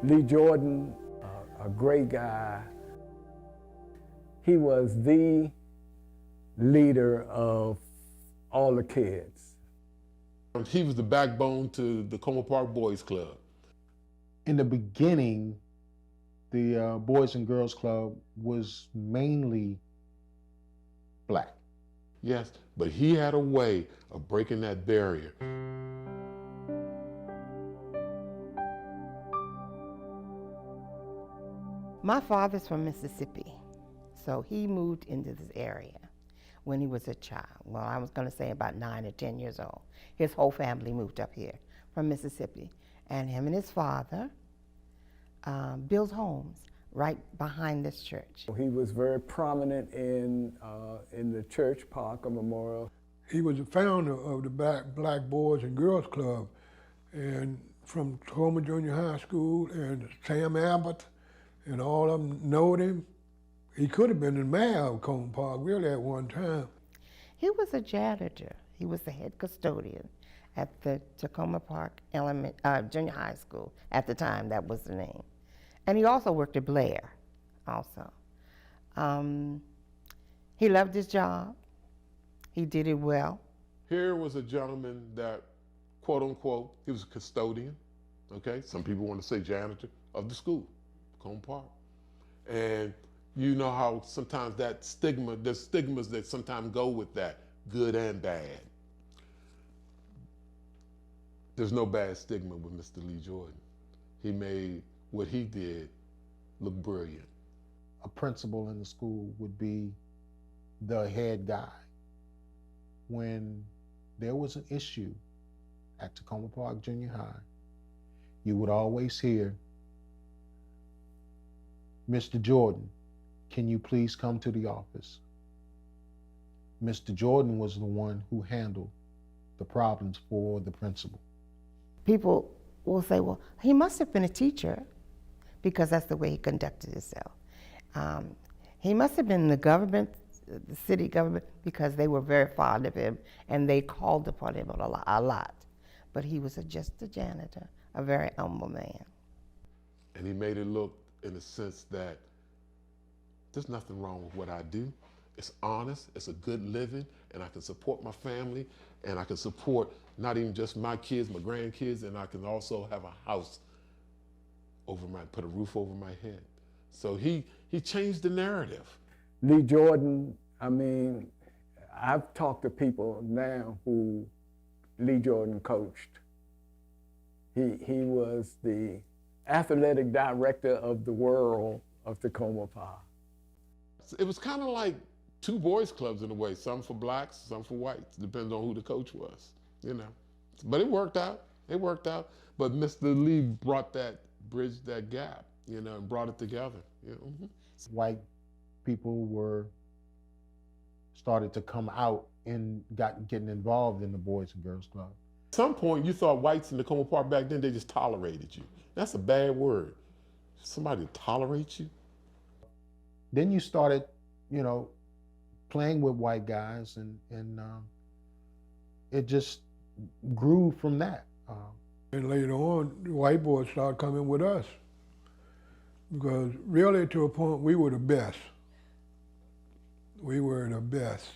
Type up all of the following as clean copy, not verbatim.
Lee Jordan, a great guy. He was the leader of all the kids. He was the backbone to the Takoma Park Boys Club. In the beginning, the Boys and Girls Club was mainly black. Yes, but he had a way of breaking that barrier. My father's from Mississippi, so he moved into this area when he was a child. Well, I was going to say about 9 or 10 years old. His whole family moved up here from Mississippi, and him and his father built homes right behind this church. He was very prominent in the church Parker Memorial. He was the founder of the Black Boys and Girls Club, and from Takoma Junior High School, and Sam Abbott, and all of them knowed him. He could have been the mayor of Takoma Park really at one time. He was a janitor. He was the head custodian at the Takoma Park Junior High School. At the time, that was the name. And he also worked at Blair, also. He loved his job. He did it well. Here was a gentleman that, quote unquote, he was a custodian, okay? Some people want to say janitor of the school, Takoma Park. And you know how sometimes that stigma, there's stigmas that sometimes go with that, good and bad. There's no bad stigma with Mr. Lee Jordan. He made what he did look brilliant. A principal in the school would be the head guy. When there was an issue at Takoma Park Junior High, you would always hear, "Mr. Jordan, can you please come to the office?" Mr. Jordan was the one who handled the problems for the principal. People will say, well, he must have been a teacher because that's the way he conducted himself. He must have been the government, the city government, because they were very fond of him and they called upon him a lot. But he was just a janitor, a very humble man. And he made it look in the sense that there's nothing wrong with what I do. It's honest, it's a good living, and I can support my family, and I can support not even just my kids, my grandkids, and I can also have a house put a roof over my head. So he changed the narrative. Lee Jordan, I mean, I've talked to people now who Lee Jordan coached. He was the athletic director of the world of Takoma Park. It was kind of like two boys clubs in a way, some for blacks, some for whites, depends on who the coach was, you know. But it worked out, But Mr. Lee bridged that gap, you know, and brought it together. You know? White people started to come out and getting involved in the Boys and Girls Club. At some point, you thought whites in Takoma Park back then, they just tolerated you. That's a bad word. Somebody tolerate you? Then you started, you know, playing with white guys, and it just grew from that. And later on, the white boys started coming with us because really to a point, we were the best. We were the best.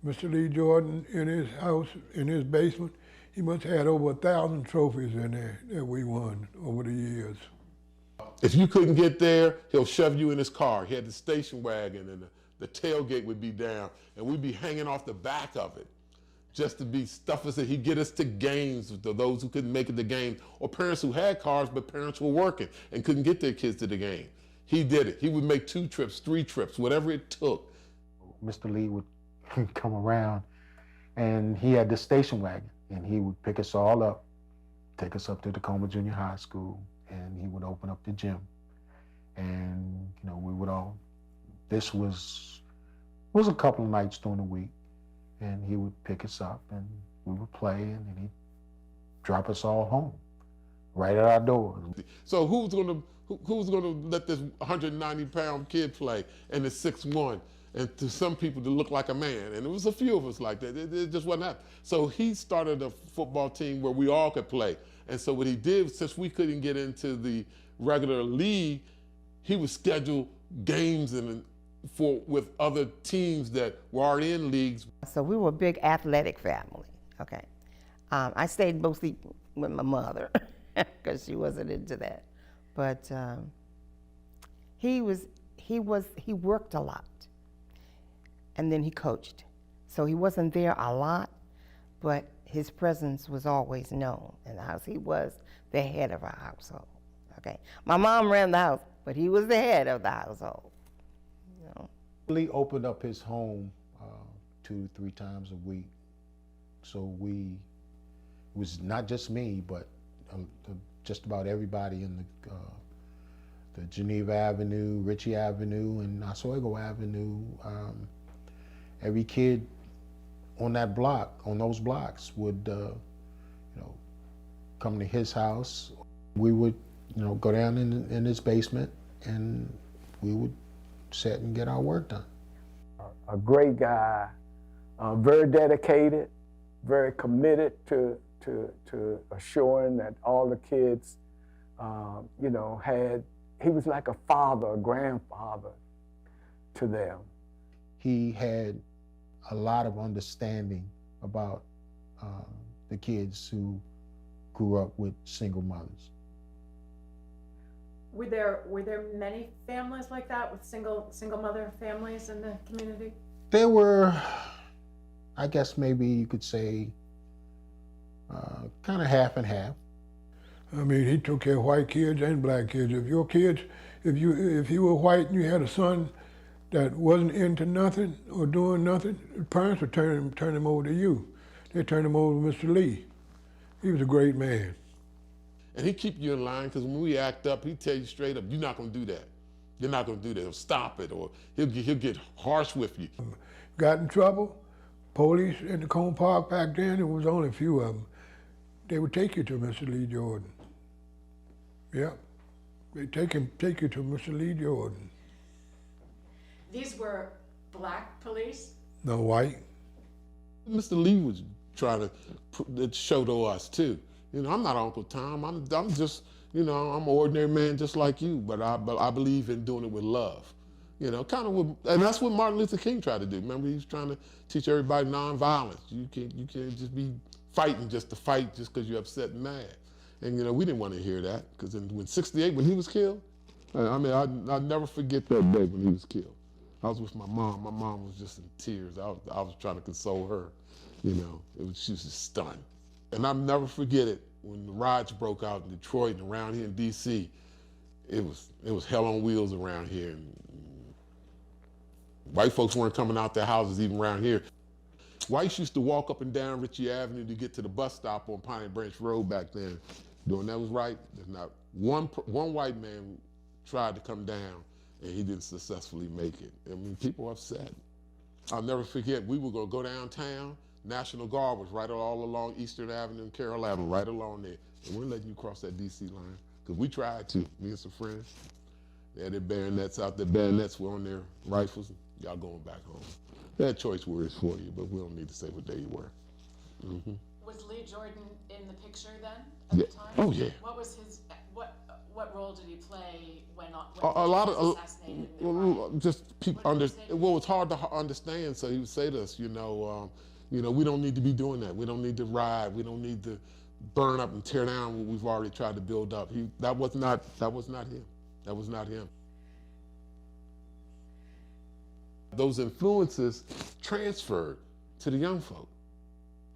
Mr. Lee Jordan, in his house, in his basement, he must have had over 1,000 trophies in there that we won over the years. If you couldn't get there, he'll shove you in his car. He had the station wagon and the tailgate would be down and we'd be hanging off the back of it just to be stuff us. He'd get us to games, to those who couldn't make it to games, or parents who had cars but parents were working and couldn't get their kids to the game. He did it. He would make 2 trips, 3 trips, whatever it took. Mr. Lee would come around and he had this station wagon and he would pick us all up, take us up to Takoma Junior High School, and he would open up the gym. And, you know, we would all, this was a couple of nights during the week, and he would pick us up and we would play, and then he'd drop us all home, right at our doors. So who's gonna let this 190-pound kid play and the 6'1" and to some people to look like a man. And it was a few of us like that. It just wasn't happening. So he started a football team where we all could play. And so what he did, since we couldn't get into the regular league, he would schedule games with other teams that were already in leagues. So we were a big athletic family, okay? I stayed mostly with my mother because she wasn't into that. But he worked a lot, and then he coached. So he wasn't there a lot, but his presence was always known in the house. He was the head of our household, okay? My mom ran the house, but he was the head of the household, you know? He opened up his home 2 to 3 times a week. So it was not just me, but just about everybody in the Geneva Avenue, Ritchie Avenue, and Oswego Avenue. Every kid on that block, on those blocks, would come to his house. We would go down in his basement, and we would sit and get our work done. A great guy, very dedicated, very committed to assuring that all the kids, he was like a father, a grandfather to them. He had a lot of understanding about the kids who grew up with single mothers. Were there many families like that with single mother families in the community? There were, I guess maybe you could say, kind of half and half. I mean, he took care of white kids and black kids. If your kids, if you were white and you had a son that wasn't into nothing or doing nothing, the parents would turn him over to you. They turned him over to Mr. Lee. He was a great man. And he keep you in line, because when we act up, he tell you straight up, you're not gonna do that. You're not gonna do that, or stop it, or he'll get harsh with you. Got in trouble, police in the Cone Park back then, there was only a few of them. They would take you to Mr. Lee Jordan. Yeah, they take you to Mr. Lee Jordan. These were black police? No, white. Mr. Lee was trying to show to us too. I'm not Uncle Tom. I'm just, I'm an ordinary man just like you. But I believe in doing it with love. Kind of, and that's what Martin Luther King tried to do. Remember, he was trying to teach everybody nonviolence. You can't just be fighting just to fight just because you're upset and mad. And we didn't want to hear that, because when '68, when he was killed, I'll never forget that day when he was killed. I was with my mom. My mom was just in tears. I was trying to console her. She was just stunned. And I'll never forget it, when the riots broke out in Detroit and around here in D.C., it was hell on wheels around here. And white folks weren't coming out their houses even around here. Whites used to walk up and down Ritchie Avenue to get to the bus stop on Piney Branch Road back then. Doing that was right. There's not one white man tried to come down, and he didn't successfully make it. I mean, people were upset. I'll never forget, we were gonna go downtown. National Guard was right all along Eastern Avenue and Carroll Avenue, right along there. And we're letting you cross that D.C. line, because we tried to, me and some friends. They had their bayonets out, their bayonets were on their rifles. Y'all going back home. They had choice words for you, but we don't need to say what they were. Mm-hmm. Was Lee Jordan in the picture then, at the time? Oh, yeah. What was his, what role did he play when a lot of assassinated? just people well, it's hard to understand. So he would say to us, we don't need to be doing that. We don't need to riot. We don't need to burn up and tear down what we've already tried to build up. That was not him. That was not him. Those influences transferred to the young folk,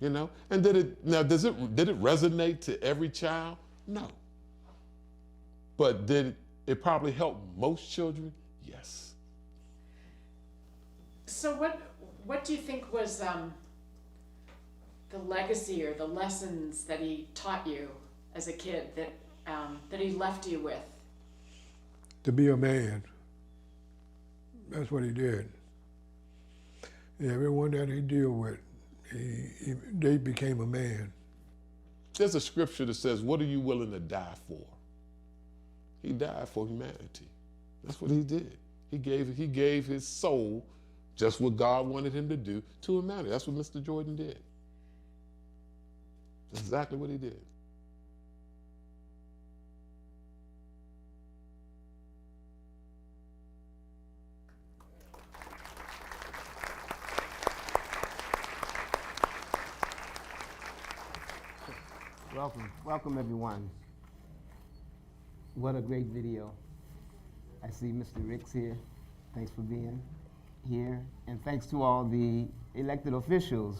And did it resonate to every child? No. But did it probably help most children? Yes. So what do you think was the legacy or the lessons that he taught you as a kid that he left you with? To be a man. That's what he did. Everyone that he dealt with, they became a man. There's a scripture that says, what are you willing to die for? He died for humanity. That's what he did. He gave his soul just what God wanted him to do to humanity. That's what Mr. Jordan did. That's exactly what he did. Welcome everyone. What a great video. I see Mr. Ricks here. Thanks for being here. And thanks to all the elected officials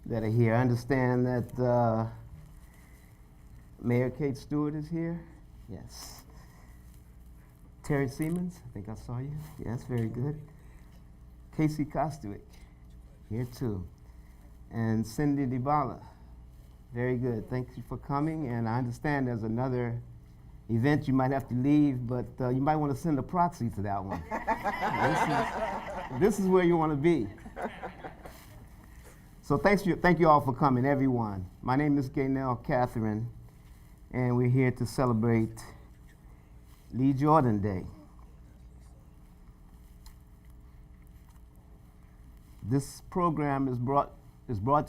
that are here. I understand that Mayor Kate Stewart is here. Yes. Terry Siemens, I think I saw you. Yes, very good. Casey Kostwick, here too. And Cindy DiBala. Very good. Thank you for coming. And I understand there's another event you might have to leave, but you might want to send a proxy to that one. This is where you want to be. So thank you all for coming, everyone. My name is Gaynell Catherine, and we're here to celebrate Lee Jordan Day. This program is brought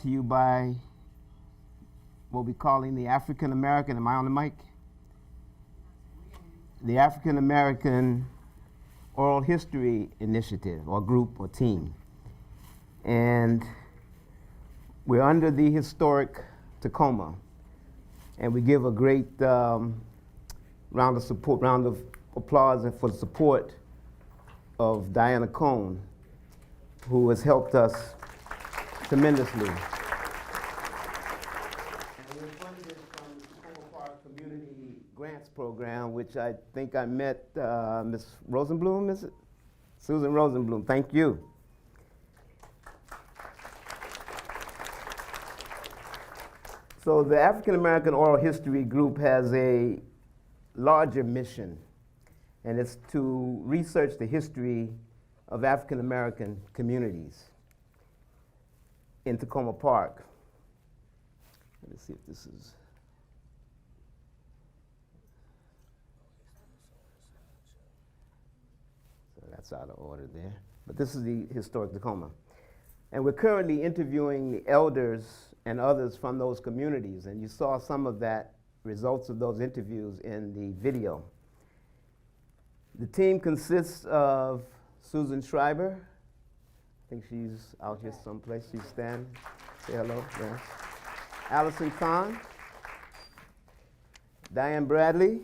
to you by what we're calling the African American, am I on the mic? The African American Oral History Initiative, or group, or team. And we're under the historic Takoma. And we give a great round of applause for the support of Diane Cohn, who has helped us tremendously. Grants program, which I think I met Ms. Rosenblum, is it? Susan Rosenblum, thank you. So the African American Oral History Group has a larger mission, and it's to research the history of African American communities in Takoma Park. Let me see if this is. That's out of order there. But this is the historic Takoma. And we're currently interviewing the elders and others from those communities. And you saw some of that, results of those interviews in the video. The team consists of Susan Schreiber. I think she's out here someplace. She's standing. Say hello. Yes. Allison Kahn. Diane Bradley.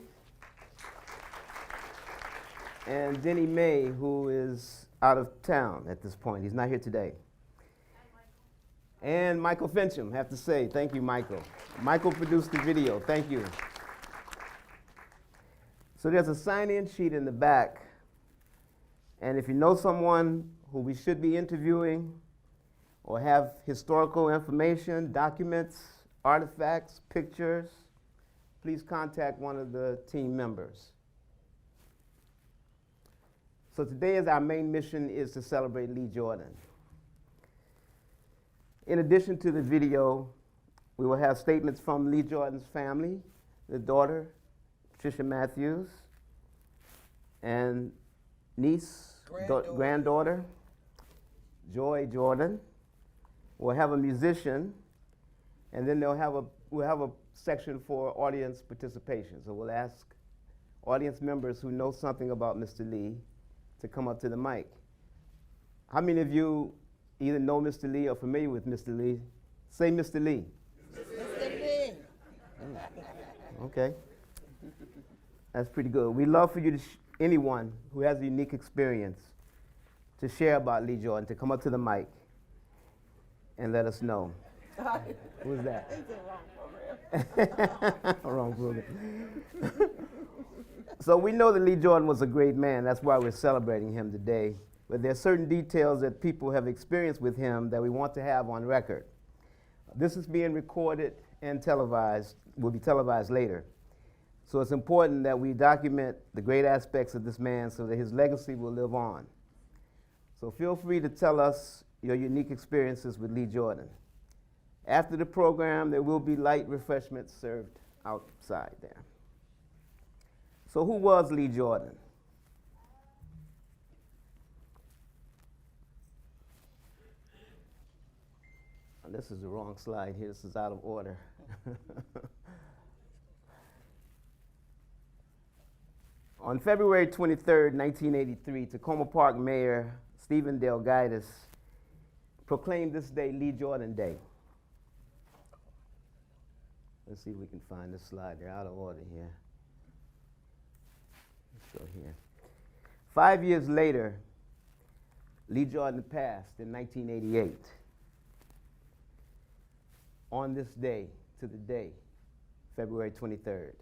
And Denny May, who is out of town at this point. He's not here today. And Michael Fincham, have to say, thank you, Michael. Michael produced the video, thank you. So there's a sign-in sheet in the back, and if you know someone who we should be interviewing or have historical information, documents, artifacts, pictures, please contact one of the team members. So today is our main mission is to celebrate Lee Jordan. In addition to the video, we will have statements from Lee Jordan's family, the daughter, Patricia Matthews, and niece, granddaughter, Joy Jordan. We'll have a musician, and then we'll have a section for audience participation. So we'll ask audience members who know something about Mr. Lee to come up to the mic. How many of you either know Mr. Lee or familiar with Mr. Lee? Say Mr. Lee. Mr. Lee. Okay. That's pretty good. We'd love for you to, anyone who has a unique experience, to share about Lee Jordan, to come up to the mic and let us know. Who's that? Wrong program. So we know that Lee Jordan was a great man. That's why we're celebrating him today. But there are certain details that people have experienced with him that we want to have on record. This is being recorded and televised, will be televised later. So it's important that we document the great aspects of this man so that his legacy will live on. So feel free to tell us your unique experiences with Lee Jordan. After the program, there will be light refreshments served outside there. So who was Lee Jordan? this is the wrong slide here. This is out of order. On February 23rd, 1983, Takoma Park Mayor Stephen Delgaitis proclaimed this day Lee Jordan Day. Let's see if we can find this slide. They're out of order here. Let's go here. 5 years later, Lee Jordan passed in 1988. On this day, to the day, February 23rd.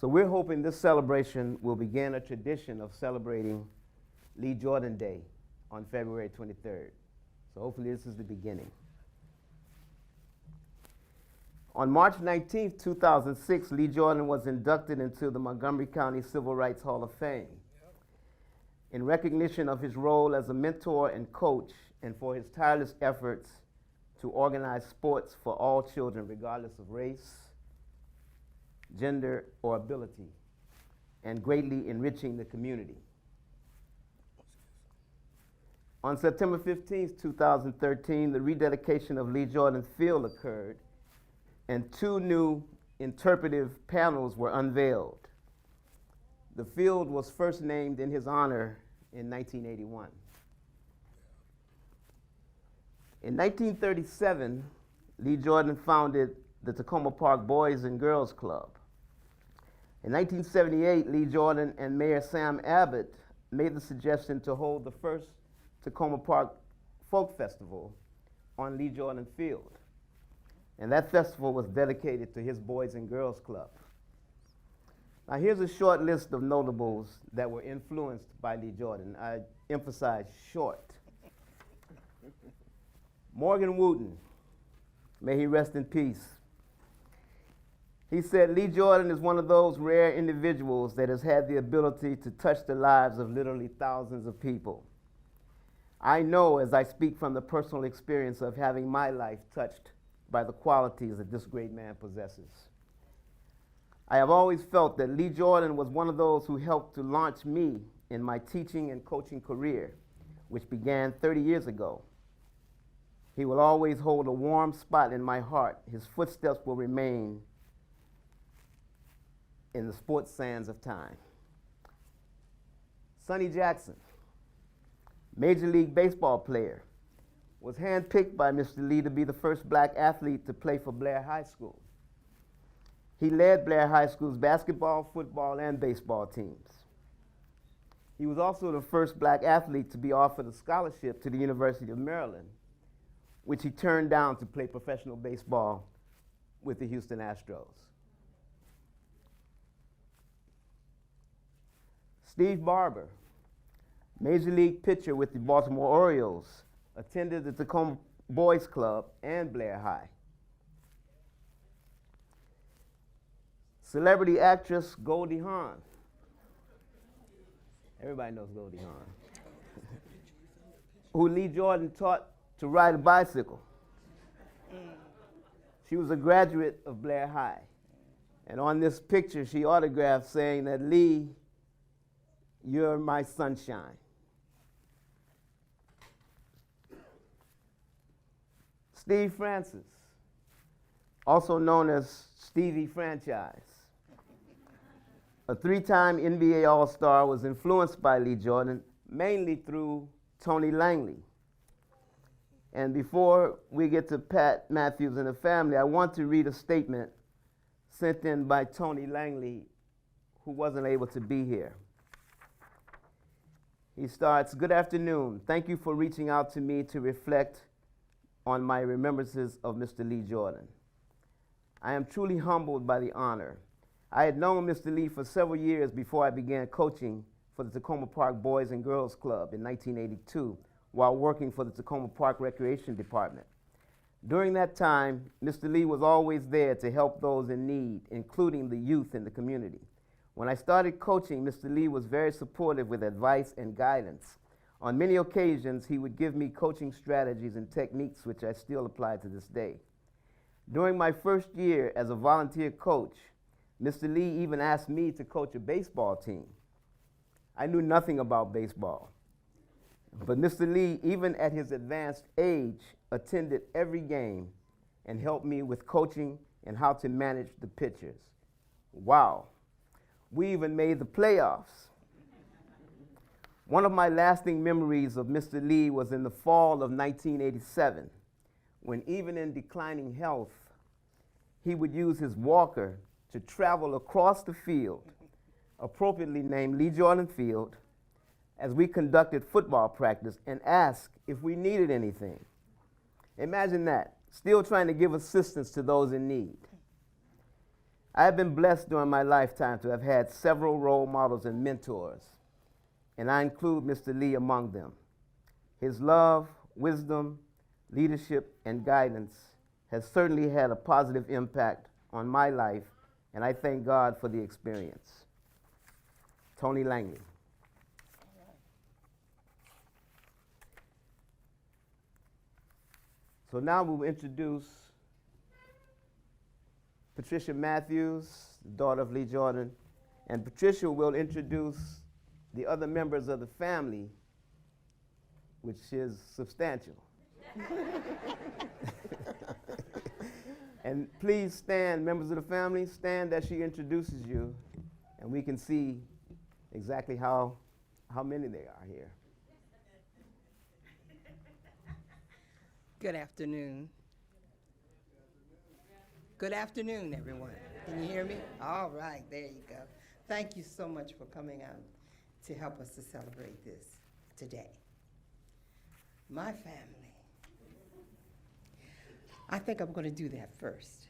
So we're hoping this celebration will begin a tradition of celebrating Lee Jordan Day on February 23rd. So hopefully this is the beginning. On March 19, 2006, Lee Jordan was inducted into the Montgomery County Civil Rights Hall of Fame in recognition of his role as a mentor and coach and for his tireless efforts to organize sports for all children regardless of race, gender, or ability, and greatly enriching the community. On September 15, 2013, the rededication of Lee Jordan Field occurred, and 2 new interpretive panels were unveiled. The field was first named in his honor in 1981. In 1937, Lee Jordan founded the Takoma Park Boys and Girls Club. In 1978, Lee Jordan and Mayor Sam Abbott made the suggestion to hold the first Takoma Park Folk Festival on Lee Jordan Field. And that festival was dedicated to his Boys and Girls Club. Now here's a short list of notables that were influenced by Lee Jordan. I emphasize short. Morgan Wooten, may he rest in peace. He said, Lee Jordan is one of those rare individuals that has had the ability to touch the lives of literally thousands of people. I know as I speak from the personal experience of having my life touched by the qualities that this great man possesses. I have always felt that Lee Jordan was one of those who helped to launch me in my teaching and coaching career, which began 30 years ago. He will always hold a warm spot in my heart. His footsteps will remain in the sports sands of time. Sonny Jackson, Major League Baseball player, was handpicked by Mr. Lee to be the first black athlete to play for Blair High School. He led Blair High School's basketball, football, and baseball teams. He was also the first black athlete to be offered a scholarship to the University of Maryland, which he turned down to play professional baseball with the Houston Astros. Steve Barber, Major League pitcher with the Baltimore Orioles, attended the Takoma Boys Club and Blair High. Celebrity actress Goldie Hawn. Everybody knows Goldie Hawn. Who Lee Jordan taught to ride a bicycle. She was a graduate of Blair High. And on this picture, she autographed saying that, Lee, you're my sunshine. Steve Francis, also known as Stevie Franchise, a 3-time NBA All-Star, was influenced by Lee Jordan, mainly through Tony Langley. And before we get to Pat Matthews and the family, I want to read a statement sent in by Tony Langley, who wasn't able to be here. He starts, good afternoon. Thank you for reaching out to me to reflect on my remembrances of Mr. Lee Jordan. I am truly humbled by the honor. I had known Mr. Lee for several years before I began coaching for the Takoma Park Boys and Girls Club in 1982 while working for the Takoma Park Recreation Department. During that time, Mr. Lee was always there to help those in need, including the youth in the community. When I started coaching, Mr. Lee was very supportive with advice and guidance. On many occasions, he would give me coaching strategies and techniques which I still apply to this day. During my first year as a volunteer coach, Mr. Lee even asked me to coach a baseball team. I knew nothing about baseball. But Mr. Lee, even at his advanced age, attended every game and helped me with coaching and how to manage the pitchers. Wow. We even made the playoffs. One of my lasting memories of Mr. Lee was in the fall of 1987, when even in declining health, he would use his walker to travel across the field, appropriately named Lee Jordan Field, as we conducted football practice and asked if we needed anything. Imagine that, still trying to give assistance to those in need. I have been blessed during my lifetime to have had several role models and mentors, and I include Mr. Lee among them. His love, wisdom, leadership, and guidance has certainly had a positive impact on my life, and I thank God for the experience. Tony Langley. So now we'll introduce Patricia Matthews, the daughter of Lee Jordan, and Patricia will introduce the other members of the family, which is substantial. And please stand, members of the family, stand as she introduces you, and we can see exactly how many there are here. Good afternoon. Good afternoon, everyone. Can you hear me? All right, there you go. Thank you so much for coming out to help us to celebrate this today. My family. I think I'm going to do that first.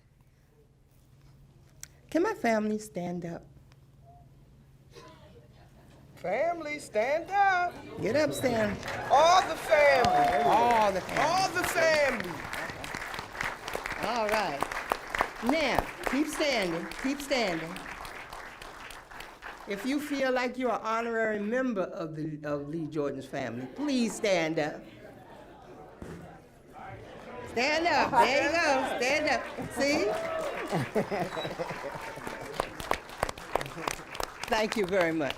Can my family stand up? Family, stand up. Get up, stand. All the family. All the family. All the family. All right. Now, keep standing, keep standing. If you feel like you're an honorary member of Lee Jordan's family, please stand up. Stand up, there you go, stand up. See? Thank you very much.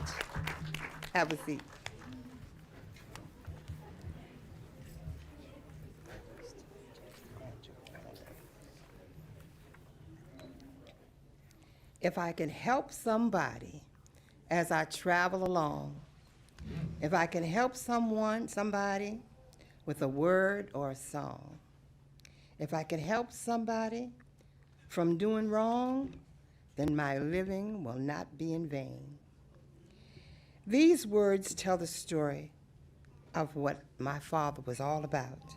Have a seat. If I can help somebody as I travel along, if I can help somebody with a word or a song, if I can help somebody from doing wrong, then my living will not be in vain. These words tell the story of what my father was all about.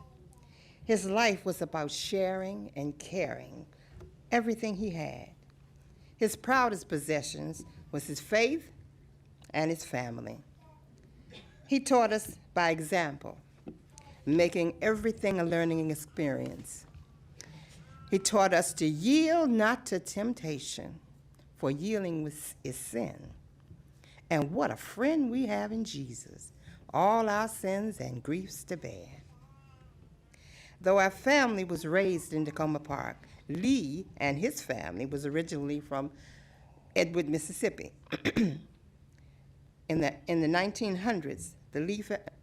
His life was about sharing and caring everything he had. His proudest possessions was his faith and his family. He taught us by example, making everything a learning experience. He taught us to yield not to temptation, for yielding is sin. And what a friend we have in Jesus, all our sins and griefs to bear. Though our family was raised in Takoma Park, Lee and his family was originally from Edward, Mississippi. In the 1900s,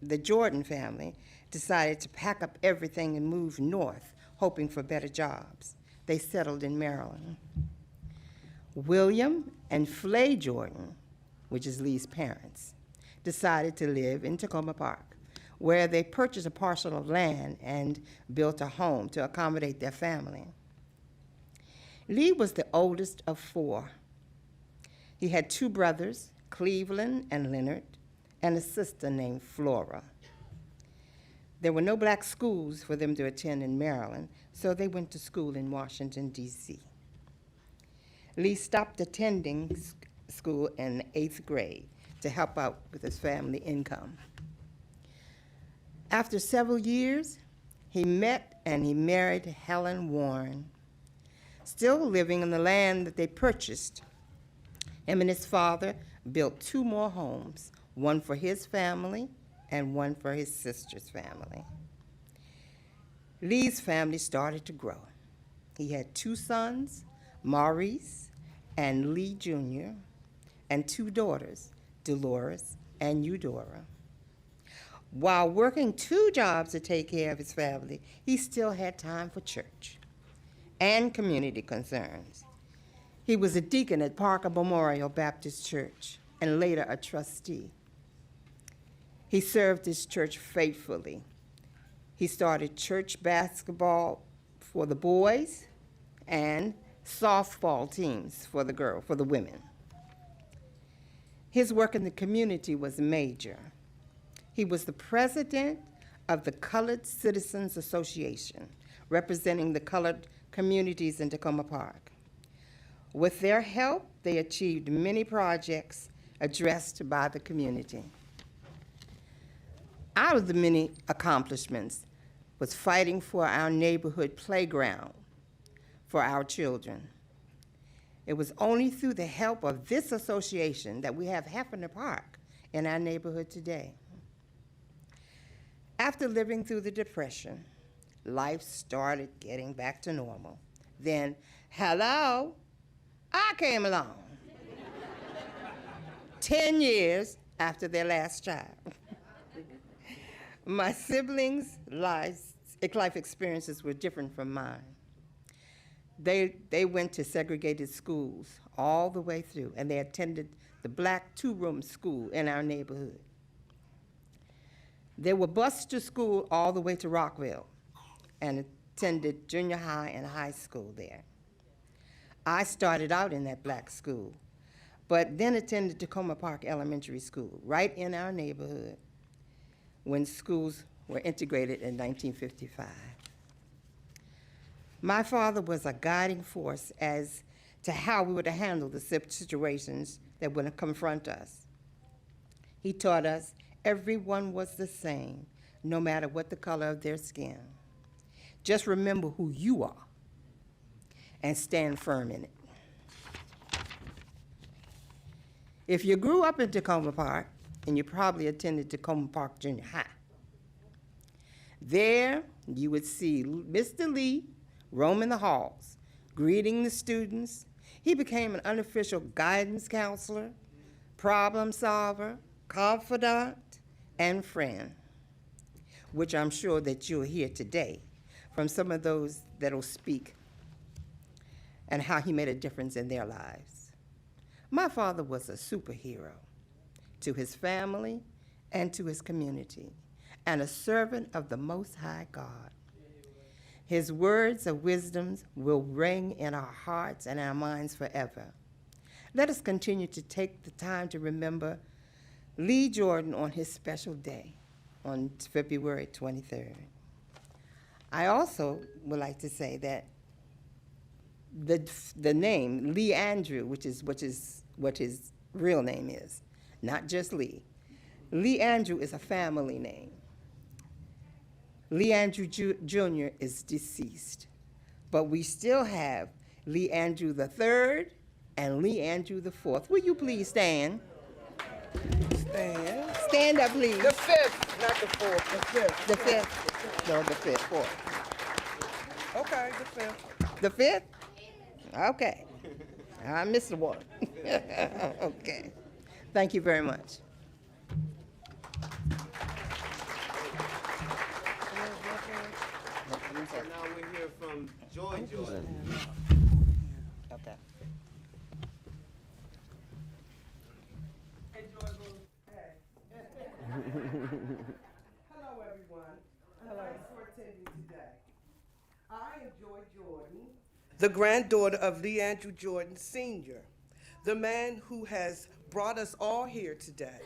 the Jordan family decided to pack up everything and move north, hoping for better jobs. They settled in Maryland. William and Flay Jordan, which is Lee's parents, decided to live in Takoma Park, where they purchased a parcel of land and built a home to accommodate their family. Lee was the oldest of four. He had two brothers, Cleveland and Leonard, and a sister named Flora. There were no black schools for them to attend in Maryland, so they went to school in Washington, D.C. Lee stopped attending school in 8th grade to help out with his family income. After several years, he met and he married Helen Warren, still living in the land that they purchased. Him and his father built 2 more homes, one for his family and one for his sister's family. Lee's family started to grow. He had 2 sons, Maurice and Lee Jr., and 2 daughters, Dolores and Eudora. While working 2 jobs to take care of his family, he still had time for church and community concerns. He was a deacon at Parker Memorial Baptist Church and later a trustee. He served his church faithfully. He started church basketball for the boys and softball teams for the women. His work in the community was major. He was the president of the Colored Citizens Association, representing the colored communities in Takoma Park. With their help, they achieved many projects addressed by the community. Out of the many accomplishments was fighting for our neighborhood playground for our children. It was only through the help of this association that we have Heffernan Park in our neighborhood today. After living through the Depression, life started getting back to normal. Then, hello, I came along. 10 years after their last child. My siblings' life experiences were different from mine. They went to segregated schools all the way through, and they attended the black 2-room school in our neighborhood. They were bused to school all the way to Rockville and attended junior high and high school there. I started out in that black school, but then attended Takoma Park Elementary School, right in our neighborhood, when schools were integrated in 1955. My father was a guiding force as to how we were to handle the situations that would confront us. He taught us everyone was the same, no matter what the color of their skin. Just remember who you are and stand firm in it. If you grew up in Takoma Park, and you probably attended Takoma Park Junior High, there you would see Mr. Lee roaming the halls, greeting the students. He became an unofficial guidance counselor, problem solver, confidant, and friend, which I'm sure that you'll hear today from some of those that'll speak and how he made a difference in their lives. My father was a superhero to his family and to his community, and a servant of the Most High God. His words of wisdom will ring in our hearts and our minds forever. Let us continue to take the time to remember Lee Jordan on his special day on February 23rd. I also would like to say that the name Lee Andrew, which is what his real name is, not just Lee. Lee Andrew is a family name. Lee Andrew Jr. is deceased, but we still have Lee Andrew III and Lee Andrew IV. Will you please stand? Stand. Stand up, please. The 5th, not the 4th. The 5th. The 5th? No, the 5th, 4th. Okay, the 5th. The 5th? Okay. I missed the one. Okay. Thank you very much. So now we'll hear from Joy Jordan. Okay. Hello, everyone. Thanks for attending today. I am Joy Jordan, the granddaughter of Lee Andrew Jordan Sr., the man who has brought us all here today.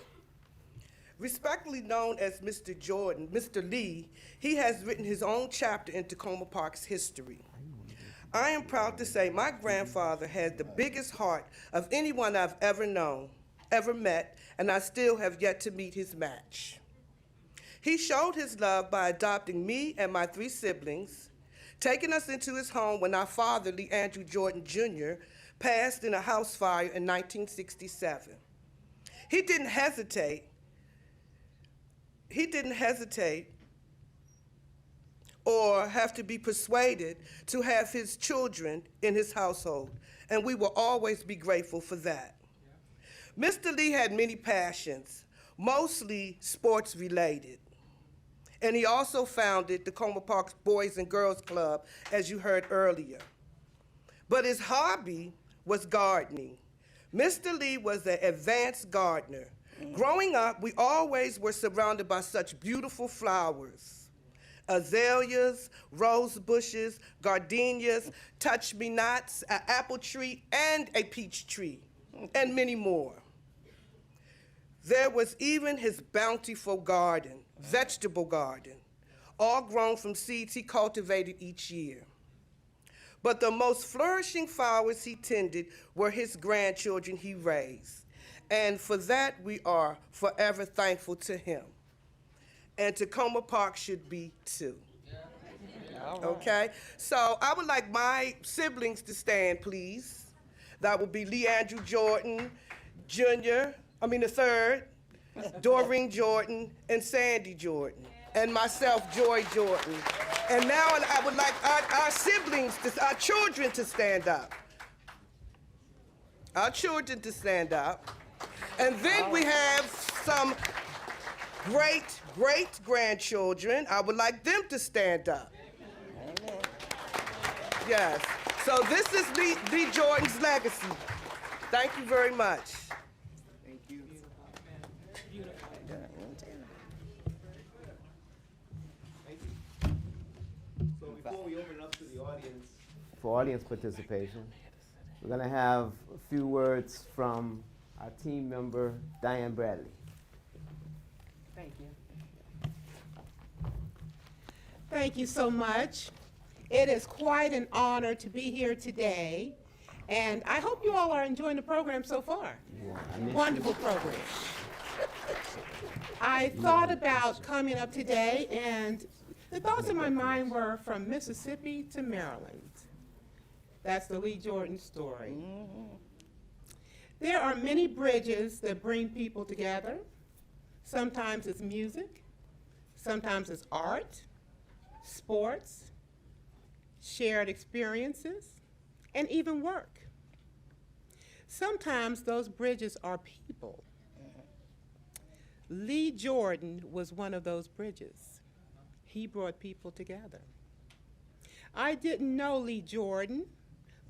Respectfully known as Mr. Jordan, Mr. Lee, he has written his own chapter in Takoma Park's history. I am proud to say my grandfather had the biggest heart of anyone I've ever known, ever met, and I still have yet to meet his match. He showed his love by adopting me and my 3 siblings, taking us into his home when our father, Lee Andrew Jordan Jr., passed in a house fire in 1967. He didn't hesitate or have to be persuaded to have his children in his household, and we will always be grateful for that. Mr. Lee had many passions, mostly sports related. And he also founded Takoma Park Boys and Girls Club, as you heard earlier. But his hobby was gardening. Mr. Lee was an advanced gardener. Growing up, we always were surrounded by such beautiful flowers. Azaleas, rose bushes, gardenias, touch-me-nots, an apple tree, and a peach tree, and many more. There was even his bountiful garden, vegetable garden, all grown from seeds he cultivated each year. But the most flourishing flowers he tended were his grandchildren he raised. And for that, we are forever thankful to him. And Takoma Park should be too. Okay? So I would like my siblings to stand, please. That would be Lee Andrew Jordan, the third, Doreen Jordan, and Sandy Jordan, and myself, Joy Jordan. And now I would like our siblings, our children to stand up. Our children to stand up. And then we have some great-grandchildren. I would like them to stand up. Yes. So this is Lee Jordan's legacy. Thank you very much. Thank you. So before we open it up to the audience for audience participation, we're going to have a few words from our team member, Diane Bradley. Thank you. Thank you so much. It is quite an honor to be here today, and I hope you all are enjoying the program so far. Yeah, wonderful program. I thought about coming up today, and the thoughts in my mind were from Mississippi to Maryland. That's the Lee Jordan story. There are many bridges that bring people together. Sometimes it's music, sometimes it's art, sports, shared experiences, and even work. Sometimes those bridges are people. Lee Jordan was one of those bridges. He brought people together. I didn't know Lee Jordan,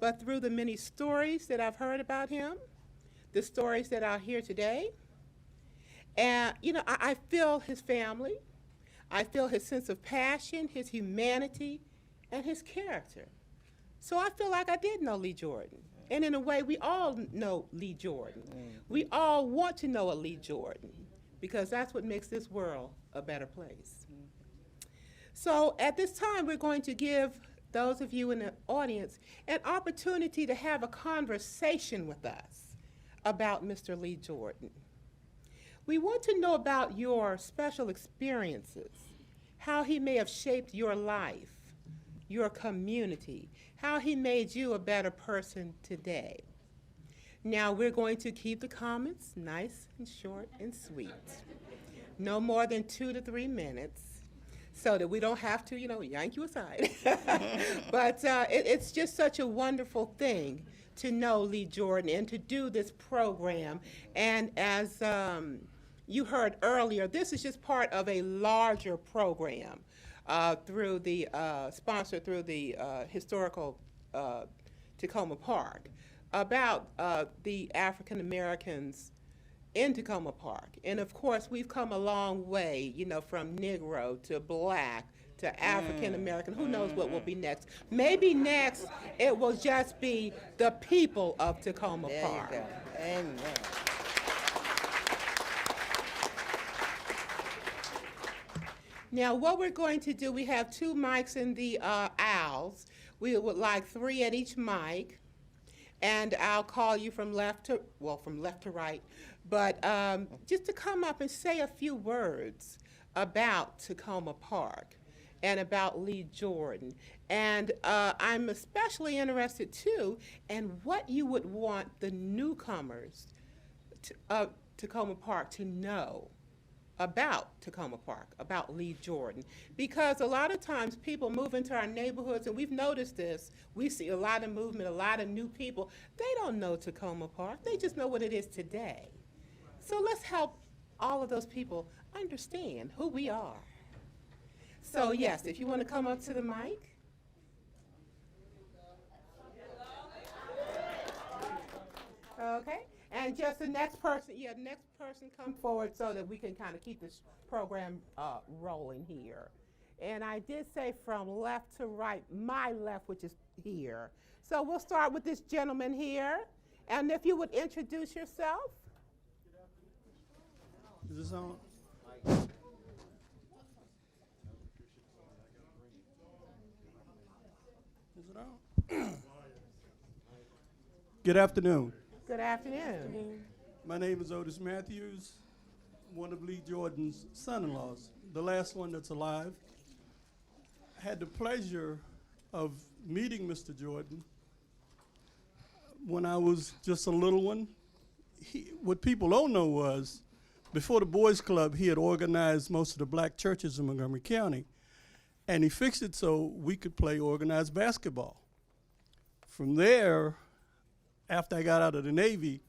but through the many stories that I've heard about him, the stories that I'll hear today, and I feel his family, I feel his sense of passion, his humanity, and his character. So I feel like I did know Lee Jordan. And in a way, we all know Lee Jordan. We all want to know a Lee Jordan, because that's what makes this world a better place. So at this time, we're going to give those of you in the audience an opportunity to have a conversation with us about Mr. Lee Jordan. We want to know about your special experiences, how he may have shaped your life, your community, how he made you a better person today. Now we're going to keep the comments nice and short and sweet. No more than 2 to 3 minutes, so that we don't have to, yank you aside. But it's just such a wonderful thing to know Lee Jordan and to do this program. And as you heard earlier, this is just part of a larger program through the sponsored through the historical Takoma Park about the African Americans in Takoma Park. And of course, we've come a long way, from Negro to Black to African American. Who knows what will be next? Maybe next it will just be the people of Takoma Park. There you go. Amen. Now, what we're going to do, we have 2 mics in the aisles. We would like 3 at each mic, and I'll call you from left to right, but just to come up and say a few words about Takoma Park and about Lee Jordan. And I'm especially interested, too, in what you would want the newcomers to Takoma Park to know about Takoma Park, about Lee Jordan. Because a lot of times people move into our neighborhoods, and we've noticed this. We see a lot of movement, a lot of new people. They don't know Takoma Park. They just know what it is today. So let's help all of those people understand who we are So yes, if you want to come up to the mic. Okay, and just the next person, come forward so that we can kind of keep this program rolling here. And I did say from left to right, my left, which is here. So we'll start with this gentleman here. And if you would introduce yourself. Is this on? Is it on? Good afternoon. Good afternoon. My name is Otis Matthews, one of Lee Jordan's son-in-laws, the last one that's alive. I had the pleasure of meeting Mr. Jordan when I was just a little one. What people don't know was, before the Boys Club, he had organized most of the black churches in Montgomery County, and he fixed it so we could play organized basketball. From there, after I got out of the Navy,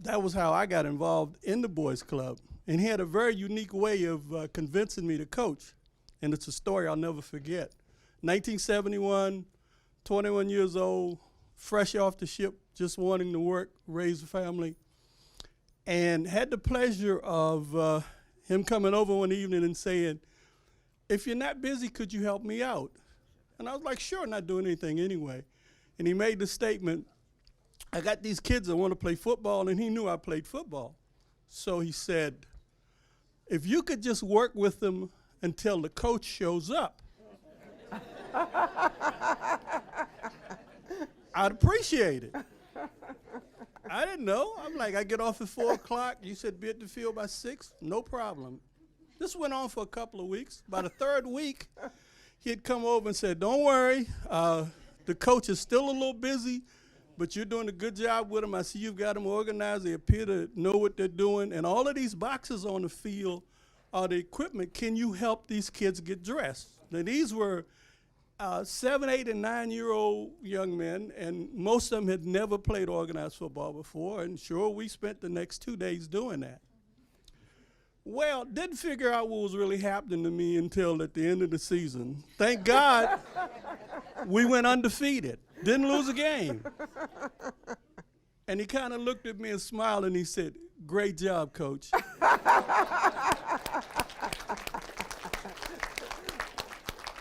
that was how I got involved in the Boys Club. And he had a very unique way of convincing me to coach, and it's a story I'll never forget. 1971, 21 years old, fresh off the ship, just wanting to work, raise a family, and had the pleasure of him coming over one evening and saying, "If you're not busy, could you help me out?" And I was like, "Sure," not doing anything anyway. And he made the statement, "I got these kids that want to play football," and he knew I played football. So he said, "If you could just work with them until the coach shows up, I'd appreciate it." I didn't know. I'm like, I get off at 4 o'clock. You said be at the field by 6. No problem. This went on for a couple of weeks. By the third week, he had come over and said, "Don't worry, the coach is still a little busy, but you're doing a good job with them. I see you've got them organized. They appear to know what they're doing. And all of these boxes on the field are the equipment. Can you help these kids get dressed?" Now, these were 7, 8, and 9-year-old young men, and most of them had never played organized football before, and sure, we spent the next 2 days doing that. Well, didn't figure out what was really happening to me until at the end of the season. Thank God we went undefeated, didn't lose a game. And he kind of looked at me and smiled, and he said, "Great job, Coach."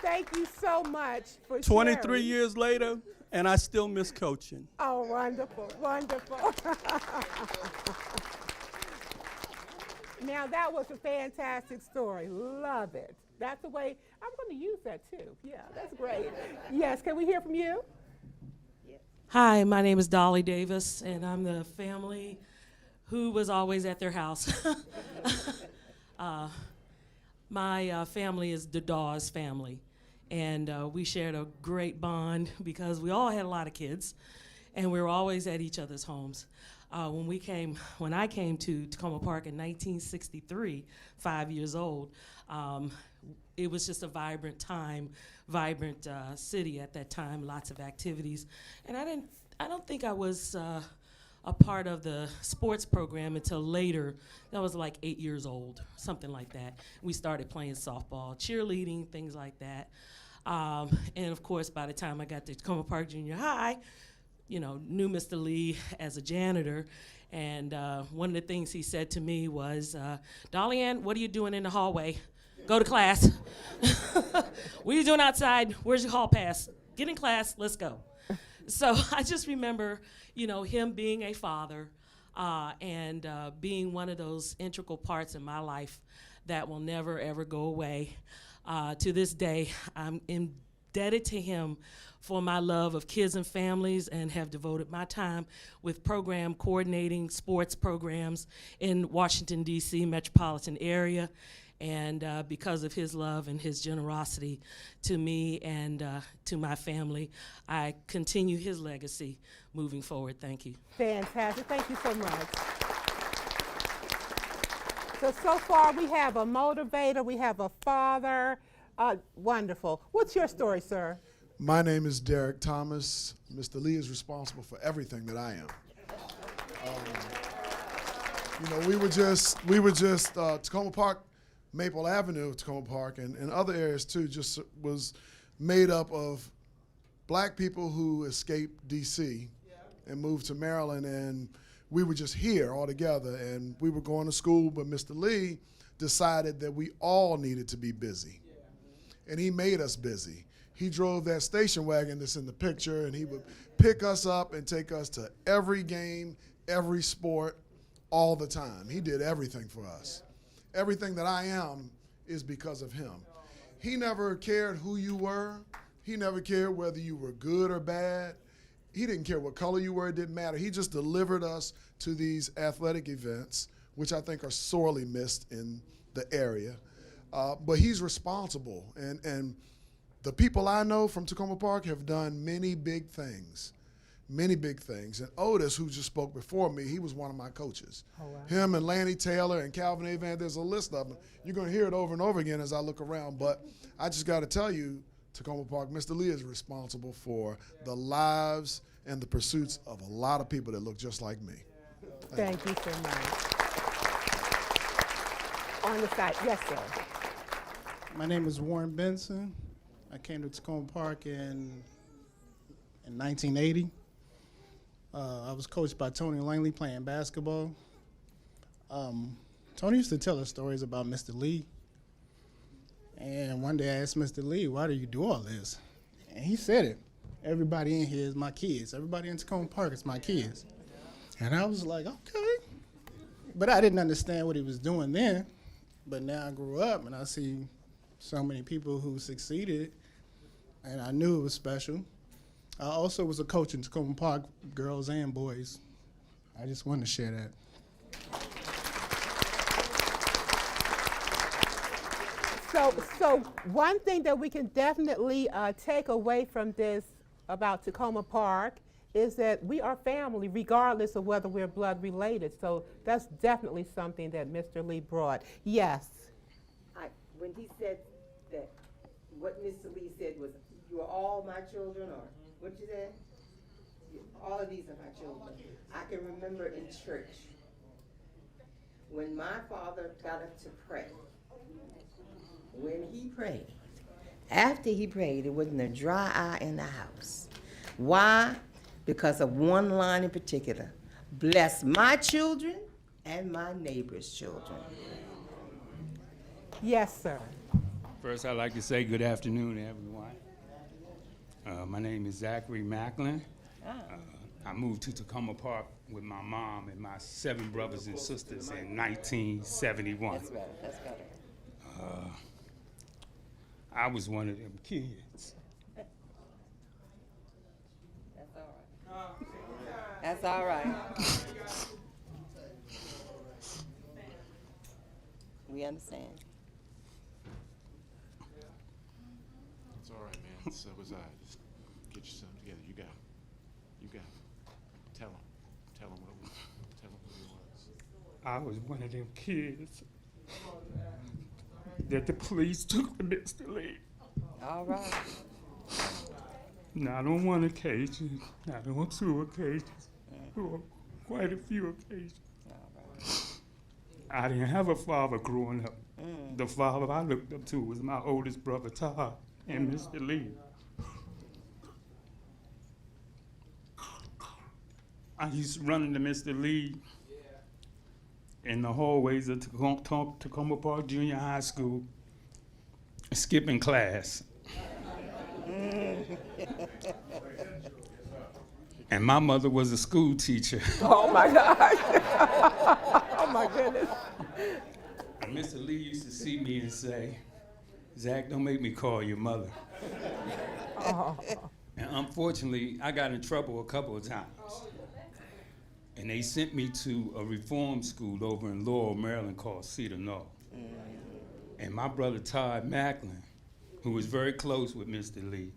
Thank you so much for 23 sharing. years later, and I still miss coaching. Oh, wonderful, wonderful. Now, that was a fantastic story. Love it. That's the way, I'm going to use that too. Yeah, that's great. Yes, can we hear from you? Hi, my name is Dolly Davis, and I'm the family who was always at their house. My family is the Dawes family, and we shared a great bond because we all had a lot of kids, and we were always at each other's homes. When I came to Takoma Park in 1963, 5 years old, it was just a vibrant time, vibrant city at that time, lots of activities. And I don't think I was a part of the sports program until later. I was like 8 years old, something like that. We started playing softball, cheerleading, things like that. And of course, by the time I got to Takoma Park Junior High, knew Mr. Lee as a janitor. And one of the things he said to me was, "Dolly Ann, what are you doing in the hallway? Go to class." "What are you doing outside? Where's your hall pass? Get in class, let's go." So I just remember, him being a father and being one of those integral parts in my life that will never, ever go away. To this day, I'm indebted to him for my love of kids and families, and have devoted my time with program coordinating sports programs in Washington, D.C. metropolitan area. And because of his love and his generosity to me and to my family, I continue his legacy moving forward. Thank you. Fantastic. Thank you so much. So far we have a motivator, we have a father. Wonderful. What's your story, sir? My name is Derek Thomas. Mr. Lee is responsible for everything that I am. We were just Takoma Park Maple Avenue of Takoma Park and other areas too just was made up of black people who escaped DC and moved to Maryland, and we were just here all together, and we were going to school, but Mr. Lee decided that we all needed to be busy, and he made us busy. He drove that station wagon that's in the picture, and he would pick us up and take us to every game, every sport, all the time. He did everything for us. Everything that I am is because of him. He never cared who you were. He never cared whether you were good or bad. He didn't care what color you were, it didn't matter. He just delivered us to these athletic events, which I think are sorely missed in the area. But he's responsible, and the people I know from Takoma Park have done many big things. And Otis, who just spoke before me, he was one of my coaches. Oh, wow. Him and Lanny Taylor and Calvin A. Van, there's a list of them. You're going to hear it over and over again as I look around, but I just got to tell you, Takoma Park, Mr. Lee is responsible for the lives and the pursuits of a lot of people that look just like me. Thank you so much. On the side, yes, sir. My name is Warren Benson. I came to Takoma Park in 1980. I was coached by Tony Langley playing basketball. Tony used to tell us stories about Mr. Lee. And one day I asked Mr. Lee, why do you do all this? And he said it. Everybody in here is my kids. Everybody in Takoma Park is my kids. And I was like, okay. But I didn't understand what he was doing then. But now I grew up and I see so many people who succeeded, and I knew it was special. I also was a coach in Takoma Park, girls and boys. I just wanted to share that. So one thing that we can definitely take away from this about Takoma Park is that we are family regardless of whether we're blood related. So that's definitely something that Mr. Lee brought. Yes? When he said that, what Mr. Lee said was, you are all my children, or what you said? All of these are my children. I can remember in church when my father got up to pray. When he prayed, after he prayed, it wasn't a dry eye in the house. Why? Because of one line in particular. Bless my children and my neighbor's children. Yes, sir. First, I'd like to say good afternoon, everyone. My name is Zachary Macklin. I moved to Takoma Park with my mom and my 7 brothers and sisters in 1971. That's better, that's better. I was one of them kids. That's all right. That's all right. We understand. It's all right, man. So was I. Just get yourself together. You got it. You got it. Tell him what it was. Tell him who it was. I was one of them kids that the police took to Mr. Lee. All right. Not on one occasion, not on 2 occasions, or quite a few occasions. I didn't have a father growing up. The father I looked up to was my oldest brother, Todd, and Mr. Lee. I used to run into Mr. Lee in the hallways of Takoma Park Junior High School, skipping class. And my mother was a school teacher. Oh my gosh. Oh my goodness. And Mr. Lee used to see me and say, Zach, don't make me call your mother. Oh. And unfortunately, I got in trouble a couple of times. And they sent me to a reform school over in Laurel, Maryland called Cedar Knoll. And my brother Todd Macklin, who was very close with Mr. Lee,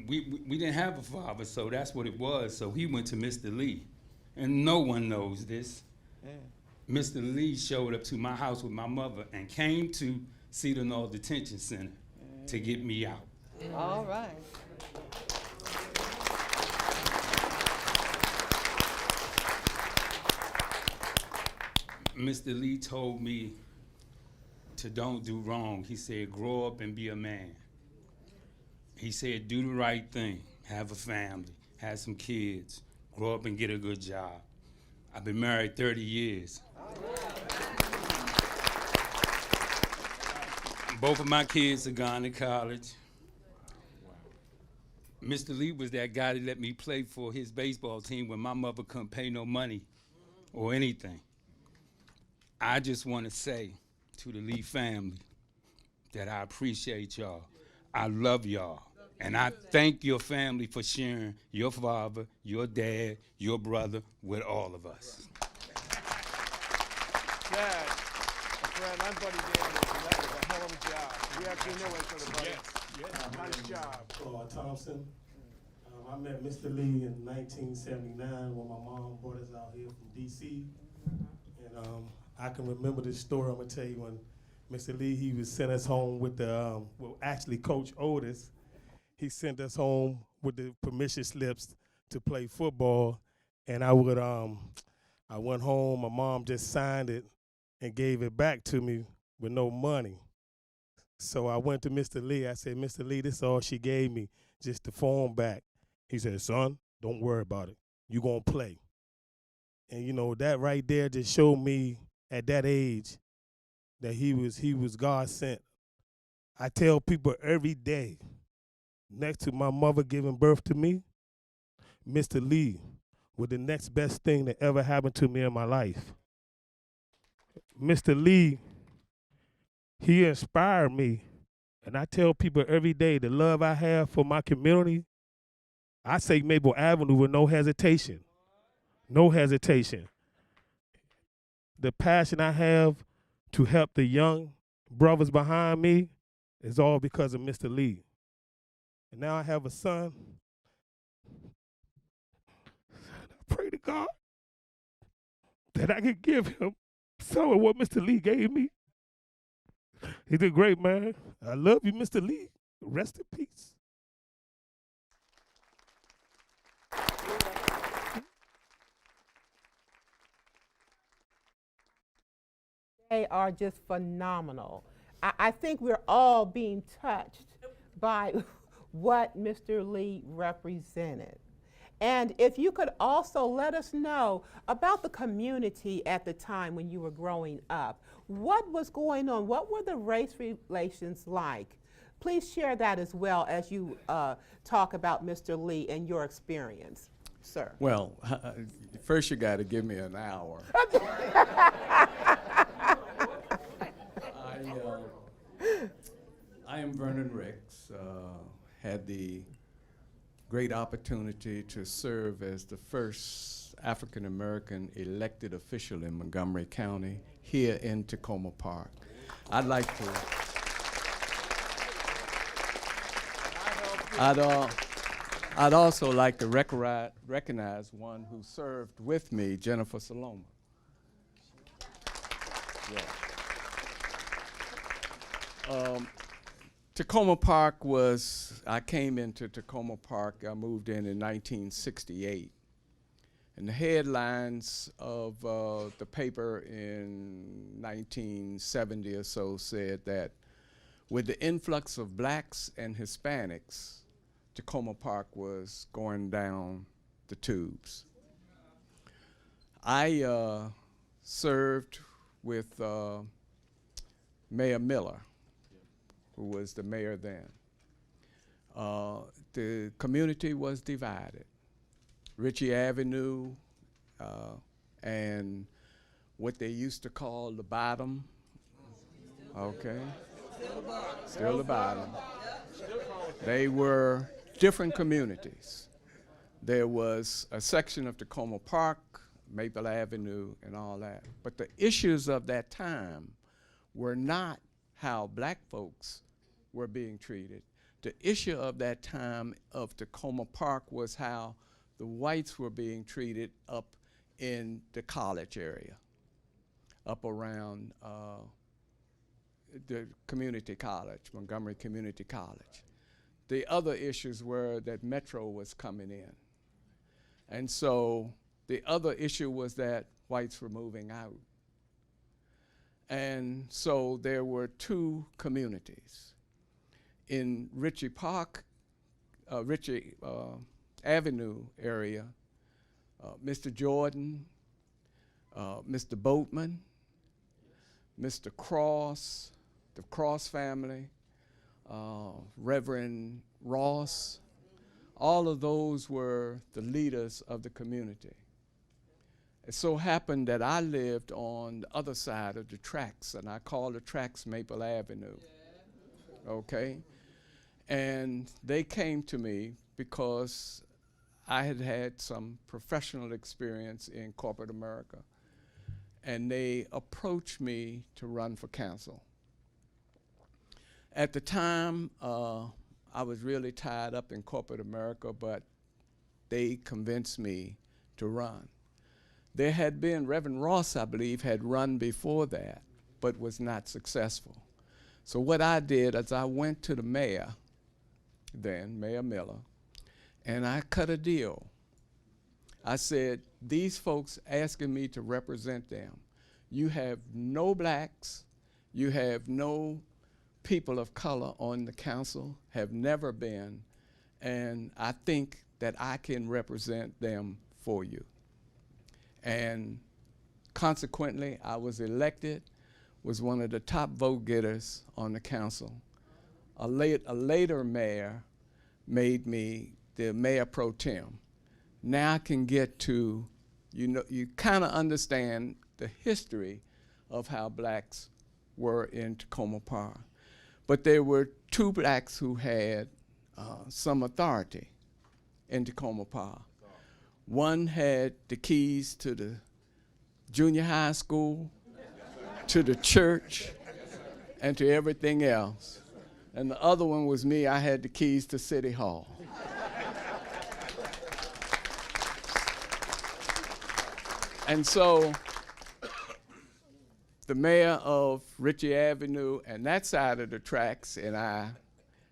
we didn't have a father, so that's what it was. So he went to Mr. Lee. And no one knows this. Mr. Lee showed up to my house with my mother and came to Cedar Knoll Detention Center to get me out. All right. Mr. Lee told me to don't do wrong. He said, grow up and be a man. He said, do the right thing, have a family, have some kids, grow up and get a good job. I've been married 30 years. Both of my kids have gone to college. Mr. Lee was that guy that let me play for his baseball team when my mother couldn't pay no money or anything. I just want to say to the Lee family that I appreciate y'all. I love y'all. And I thank your family for sharing your father, your dad, your brother with all of us. Dad, friend, I'm Buddy Daniels, and that was a hell of a job. We actually know each other, buddy. Yes. Nice job. Claude Thompson. I met Mr. Lee in 1979 when my mom brought us out here from D.C. And I can remember this story I'm going to tell you when Mr. Lee, he was sent us home with the, well, actually Coach Otis, he sent us home with the permission slips to play football. And I went home, my mom just signed it and gave it back to me with no money. So I went to Mr. Lee, I said, Mr. Lee, this is all she gave me, just the form back. He said, son, don't worry about it. You gonna play. And you know, that right there just showed me at that age that he was God sent. I tell people every day, next to my mother giving birth to me, Mr. Lee was the next best thing that ever happened to me in my life. Mr. Lee, he inspired me. And I tell people every day the love I have for my community, I say Maple Avenue with no hesitation. No hesitation. The passion I have to help the young brothers behind me is all because of Mr. Lee. And now I have a son. I pray to God that I can give him some of what Mr. Lee gave me. He's a great man. I love you, Mr. Lee. Rest in peace. They are just phenomenal. I think we're all being touched by what Mr. Lee represented. And if you could also let us know about the community at the time when you were growing up. What was going on? What were the race relations like? Please share that as well as you talk about Mr. Lee and your experience, sir. Well, first you got to give me an hour. I am Vernon Ricks. Had the great opportunity to serve as the first African American elected official in Montgomery County here in Takoma Park. I'd like to. I'd also like to recognize one who served with me, Jennifer Saloma. Yeah. Takoma Park I came into Takoma Park, I moved in 1968. And the headlines of the paper in 1970 or so said that with the influx of blacks and Hispanics, Takoma Park was going down the tubes. I served with Mayor Miller, who was the mayor then. The community was divided. Ritchie Avenue and what they used to call the bottom, okay? Still the bottom. They were different communities. There was a section of Takoma Park, Maple Avenue, and all that. But the issues of that time were not how black folks were being treated. The issue of that time of Takoma Park was how the whites were being treated up in the college area, up around the community college, Montgomery Community College. The other issues were that Metro was coming in. And so the other issue was that whites were moving out. And so there were two communities. In Ritchie Avenue area, Mr. Jordan, Mr. Boatman, Mr. Cross, the Cross family, Reverend Ross, all of those were the leaders of the community. It so happened that I lived on the other side of the tracks, and I call the tracks Maple Avenue. Okay? And they came to me because I had had some professional experience in corporate America. And they approached me to run for council. At the time, I was really tied up in corporate America, but they convinced me to run. There had been, Reverend Ross, I believe, had run before that, but was not successful. So what I did is I went to the mayor, then, Mayor Miller, and I cut a deal. I said, these folks asking me to represent them. You have no blacks, you have no people of color on the council, have never been, and I think that I can represent them for you. And consequently, I was elected, was one of the top vote getters on the council. A later mayor made me the mayor pro tem. Now I can get to, you kind of understand the history of how blacks were in Takoma Park. But there were two blacks who had some authority in Takoma Park. One had the keys to the junior high school, to the church, and to everything else. And the other one was me. I had the keys to City Hall. And so the mayor of Ritchie Avenue and that side of the tracks and I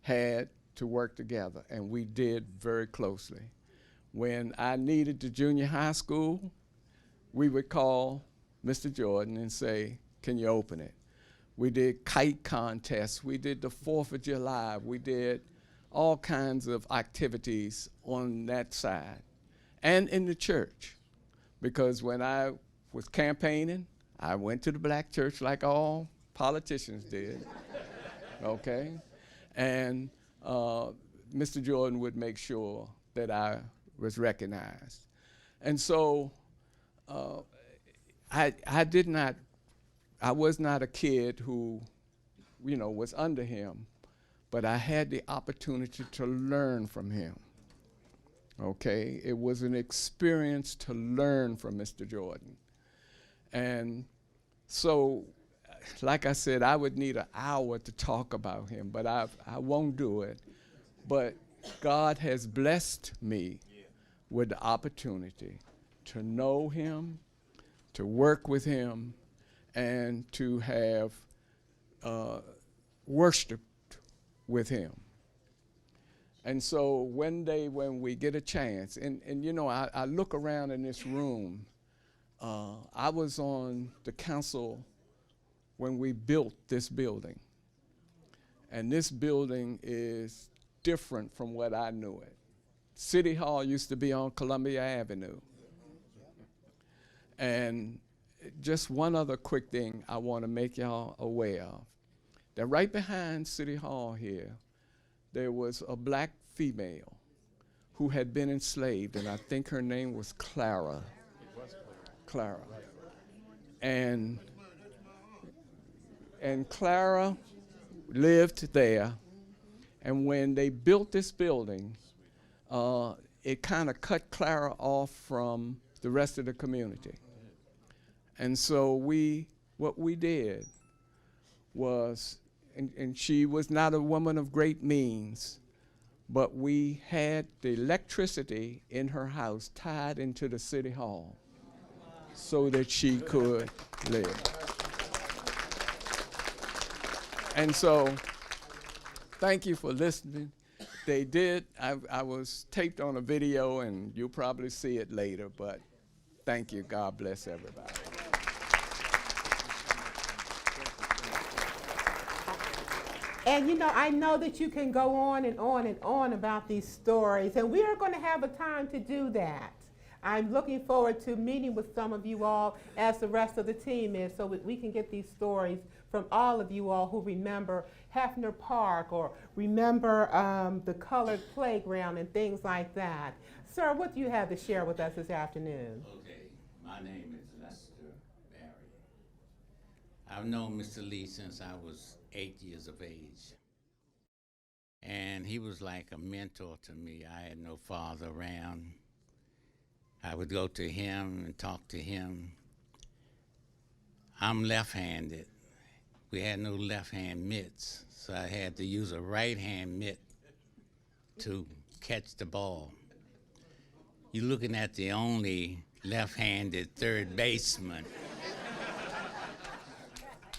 had to work together, and we did very closely. When I needed the junior high school, we would call Mr. Jordan and say, can you open it? We did kite contests, we did the 4th of July, we did all kinds of activities on that side and in the church. Because when I was campaigning, I went to the black church like all politicians did, okay? And Mr. Jordan would make sure that I was recognized. And so I was not a kid who, was under him, but I had the opportunity to learn from him. Okay, it was an experience to learn from Mr. Jordan. And so, like I said, I would need an hour to talk about him, but I won't do it. But God has blessed me with the opportunity to know him, to work with him, and to have worshiped with him. And so one day when we get a chance, and I look around in this room, I was on the council when we built this building. And this building is different from what I knew it. City Hall used to be on Columbia Avenue. And just one other quick thing I want to make y'all aware of. That right behind City Hall here, there was a black female who had been enslaved, and I think her name was Clara. Clara. And Clara lived there, and when they built this building, it kind of cut Clara off from the rest of the community. And so what we did was, and she was not a woman of great means, but we had the electricity in her house tied into the City Hall so that she could live. And so, thank you for listening. They did, I was taped on a video, and you'll probably see it later, but thank you. God bless everybody. And you know, I know that you can go on and on and on about these stories, and we are going to have a time to do that. I'm looking forward to meeting with some of you all as the rest of the team is, so we can get these stories from all of you all who remember Hefner Park or remember the colored playground and things like that. Sir, what do you have to share with us this afternoon? Okay, my name is Lester Barry. I've known Mr. Lee since I was 8 years of age. And he was like a mentor to me. I had no father around. I would go to him and talk to him. I'm left-handed. We had no left-hand mitts, so I had to use a right-hand mitt to catch the ball. You're looking at the only left-handed third baseman,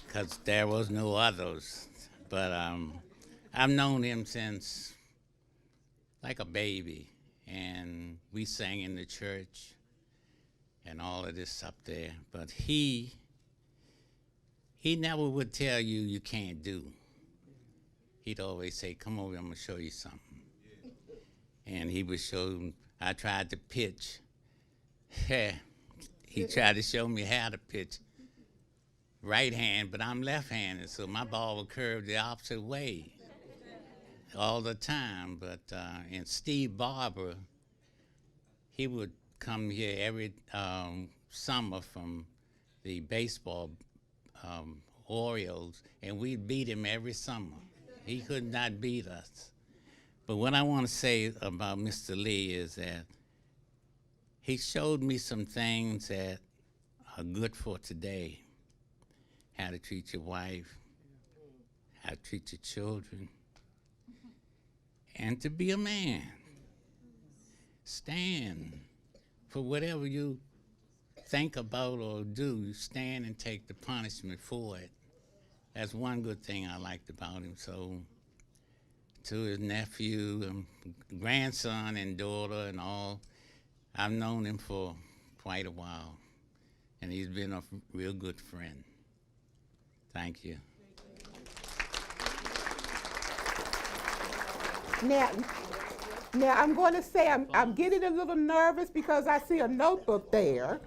because there was no others. But I've known him since like a baby, and we sang in the church and all of this up there. But he never would tell you you can't do. He'd always say, come over, I'm gonna show you something. And he would show, I tried to pitch. He tried to show me how to pitch. Right hand, but I'm left-handed, so my ball would curve the opposite way all the time. But and Steve Barber, he would come here every summer from the baseball Orioles, and we'd beat him every summer. He could not beat us. But what I want to say about Mr. Lee is that he showed me some things that are good for today. How to treat your wife, how to treat your children, and to be a man. Stand for whatever you think about or do. You stand and take the punishment for it. That's one good thing I liked about him. So to his nephew, grandson and daughter and all, I've known him for quite a while, and he's been a real good friend. Thank you. Now I'm going to say I'm getting a little nervous because I see a notebook there.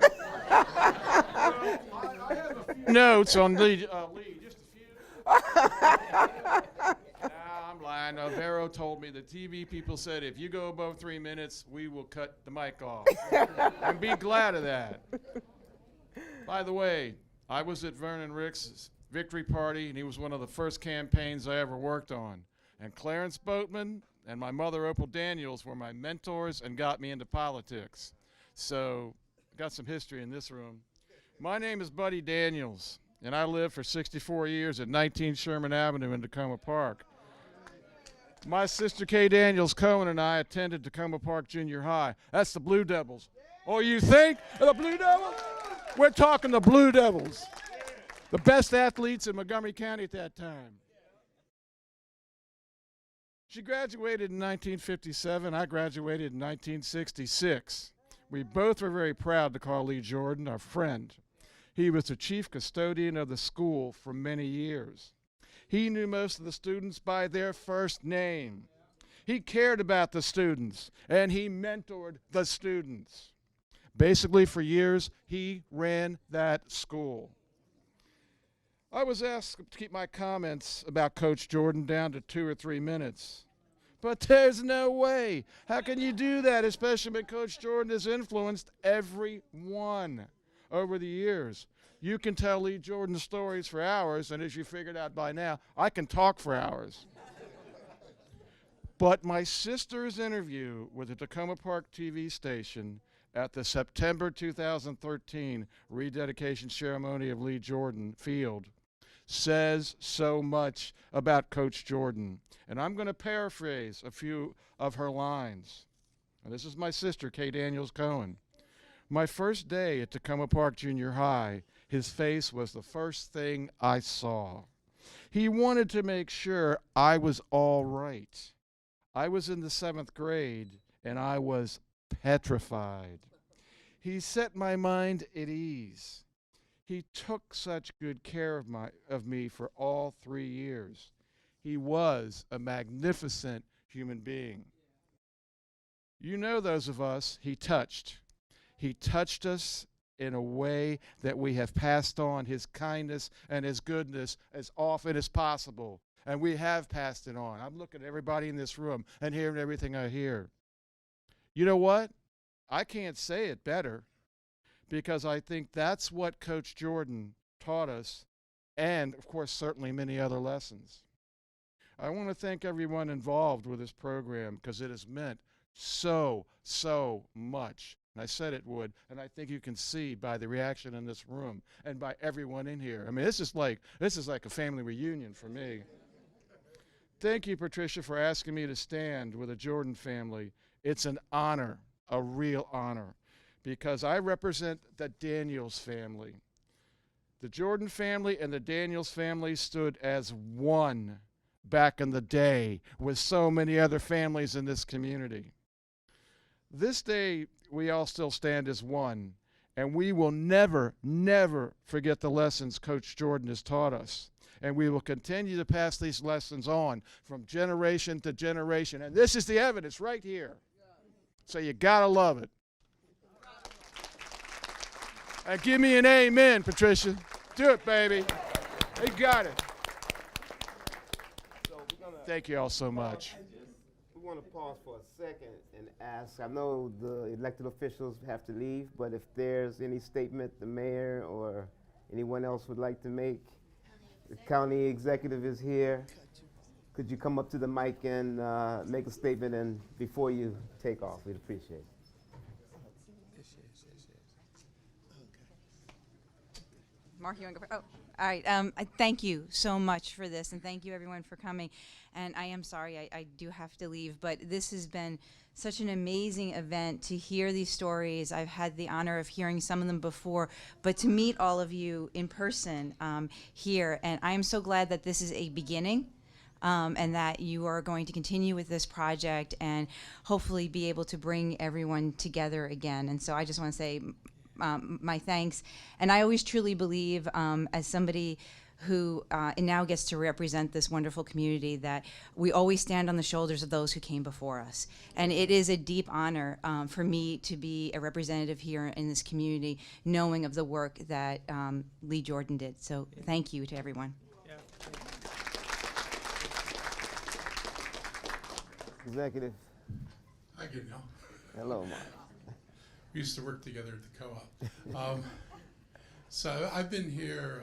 I have a few notes on Lee, just a few. I'm lying. Vero told me the TV people said if you go above 3 minutes, we will cut the mic off. And be glad of that. By the way, I was at Vernon Ricks' victory party, and he was one of the first campaigns I ever worked on. And Clarence Boatman and my mother, Opal Daniels, were my mentors and got me into politics. So got some history in this room. My name is Buddy Daniels, and I lived for 64 years at 19 Sherman Avenue in Takoma Park. My sister Kay Daniels Cohen and I attended Takoma Park Junior High. That's the Blue Devils. Oh, you think the Blue Devils? We're talking the Blue Devils. The best athletes in Montgomery County at that time. She graduated in 1957. I graduated in 1966. We both were very proud to call Lee Jordan our friend. He was the chief custodian of the school for many years. He knew most of the students by their first name. He cared about the students, and he mentored the students. Basically, for years, he ran that school. I was asked to keep my comments about Coach Jordan down to 2 or 3 minutes. But there's no way. How can you do that, especially when Coach Jordan has influenced everyone over the years? You can tell Lee Jordan stories for hours, and as you figured out by now, I can talk for hours. But my sister's interview with the Takoma Park TV station at the September 2013 rededication ceremony of Lee Jordan Field says so much about Coach Jordan. And I'm going to paraphrase a few of her lines. And this is my sister, Kay Daniels Cohen. My first day at Takoma Park Junior High, his face was the first thing I saw. He wanted to make sure I was all right. I was in the 7th grade, and I was petrified. He set my mind at ease. He took such good care of me for all 3 years. he was a magnificent human being. You know those of us he touched. He touched us in a way that we have passed on his kindness and his goodness as often as possible. And we have passed it on. I'm looking at everybody in this room and hearing everything I hear. You know what? I can't say it better, because I think that's what Coach Jordan taught us, and, of course, certainly many other lessons. I want to thank everyone involved with this program, because it has meant so much. And I said it would, and I think you can see by the reaction in this room and by everyone in here. I mean, this is like a family reunion for me. Thank you, Patricia, for asking me to stand with the Jordan family. It's an honor, a real honor, because I represent the Daniels family. The Jordan family and the Daniels family stood as one back in the day with so many other families in this community. This day, we all still stand as one, and we will never forget the lessons Coach Jordan has taught us. And we will continue to pass these lessons on from generation to generation. And this is the evidence right here. So you gotta love it. And give me an amen, Patricia. Do it, baby. You got it. Thank you all so much. We want to pause for a second and ask, I know the elected officials have to leave, but if there's any statement the mayor or anyone else would like to make, the county executive is here. Could you come up to the mic and make a statement, and before you take off, we'd appreciate it. Mark, you want to go? Oh, all right. Thank you so much for this, and thank you everyone for coming. And I am sorry I do have to leave, but this has been such an amazing event to hear these stories. I've had the honor of hearing some of them before, but to meet all of you in person here, and I am so glad that this is a beginning. And that you are going to continue with this project and hopefully be able to bring everyone together again. And so I just want to say my thanks. And I always truly believe, as somebody who now gets to represent this wonderful community, that we always stand on the shoulders of those who came before us. And it is a deep honor for me to be a representative here in this community, knowing of the work that Lee Jordan did. So thank you to everyone. Executive. Hi, Gaynell. Hello, Mark. We used to work together at the co-op. So I've been here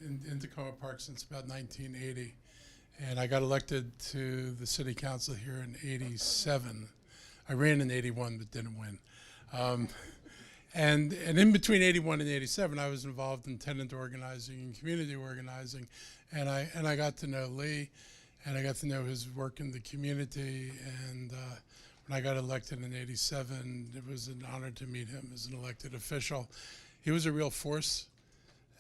in Takoma Park since about 1980, and I got elected to the city council here in '87. I ran in '81 but didn't win. And in between '81 and '87, I was involved in tenant organizing and community organizing, and I got to know Lee. And I got to know his work in the community, and when I got elected in '87, it was an honor to meet him as an elected official. He was a real force,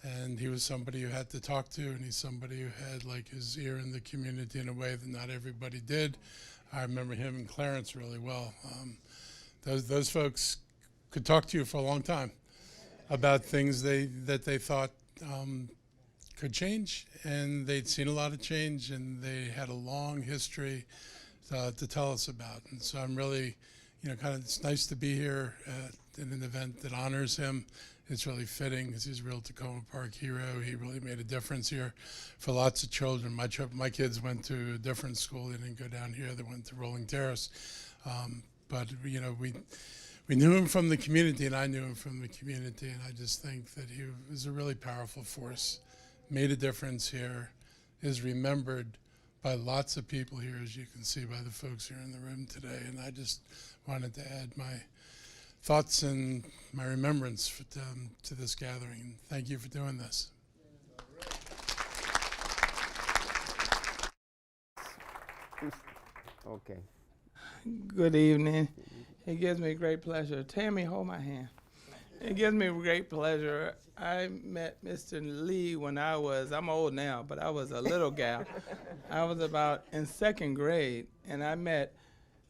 and he was somebody you had to talk to, and he's somebody who had like his ear in the community in a way that not everybody did. I remember him and Clarence really well. Those folks could talk to you for a long time about things that they thought could change, and they'd seen a lot of change, and they had a long history to tell us about. And so I'm really, it's nice to be here at an event that honors him. It's really fitting because he's a real Takoma Park hero. He really made a difference here for lots of children. My kids went to a different school. They didn't go down here. They went to Rolling Terrace. But we knew him from the community, and I knew him from the community, and I just think that he was a really powerful force. Made a difference here, is remembered by lots of people here, as you can see by the folks here in the room today. And I just wanted to add my thoughts and my remembrance to this gathering. And thank you for doing this. Okay. Good evening. It gives me great pleasure. Tammy, hold my hand. It gives me great pleasure. I met Mr. Lee when I'm old now, but I was a little gal. I was about in second grade, and I met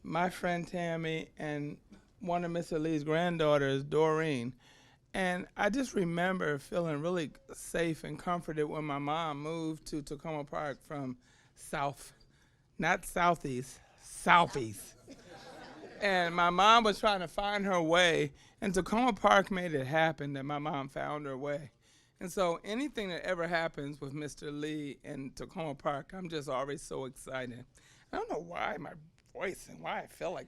my friend Tammy and one of Mr. Lee's granddaughters, Doreen. And I just remember feeling really safe and comforted when my mom moved to Takoma Park from not southeast, southeast. And my mom was trying to find her way, and Takoma Park made it happen that my mom found her way. And so anything that ever happens with Mr. Lee and Takoma Park, I'm just always so excited. I don't know why my voice and why I feel like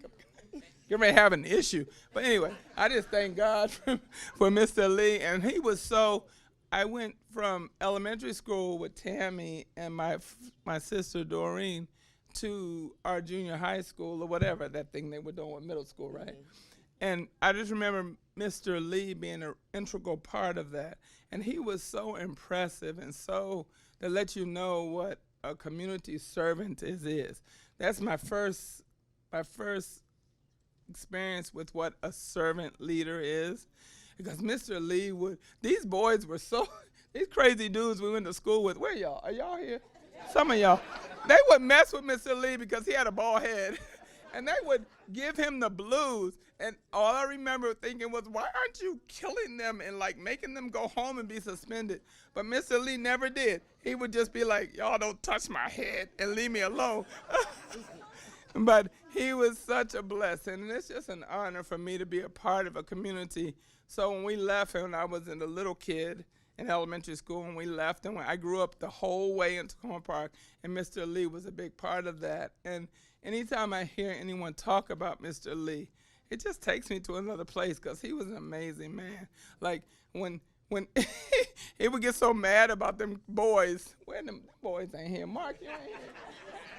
you may have an issue. But anyway, I just thank God for Mr. Lee. And he was so, I went from elementary school with Tammy and my sister Doreen to our junior high school or whatever, that thing they were doing with middle school, right? Mm-hmm. And I just remember Mr. Lee being an integral part of that. And he was so impressive and so to let you know what a community servant is. That's my first experience with what a servant leader is. Because Mr. Lee these boys were these crazy dudes we went to school with. Where y'all? Are y'all here? Some of y'all. They would mess with Mr. Lee because he had a bald head. And they would give him the blues. And all I remember thinking was, why aren't you killing them and like making them go home and be suspended? But Mr. Lee never did. He would just be like, y'all don't touch my head and leave me alone. But he was such a blessing. And it's just an honor for me to be a part of a community. So when we left, and I was a little kid in elementary school, when we left, and when I grew up the whole way in Takoma Park, and Mr. Lee was a big part of that. And anytime I hear anyone talk about Mr. Lee, it just takes me to another place because he was an amazing man. Like when he would get so mad about them boys. Where them boys ain't here? Mark, you ain't here.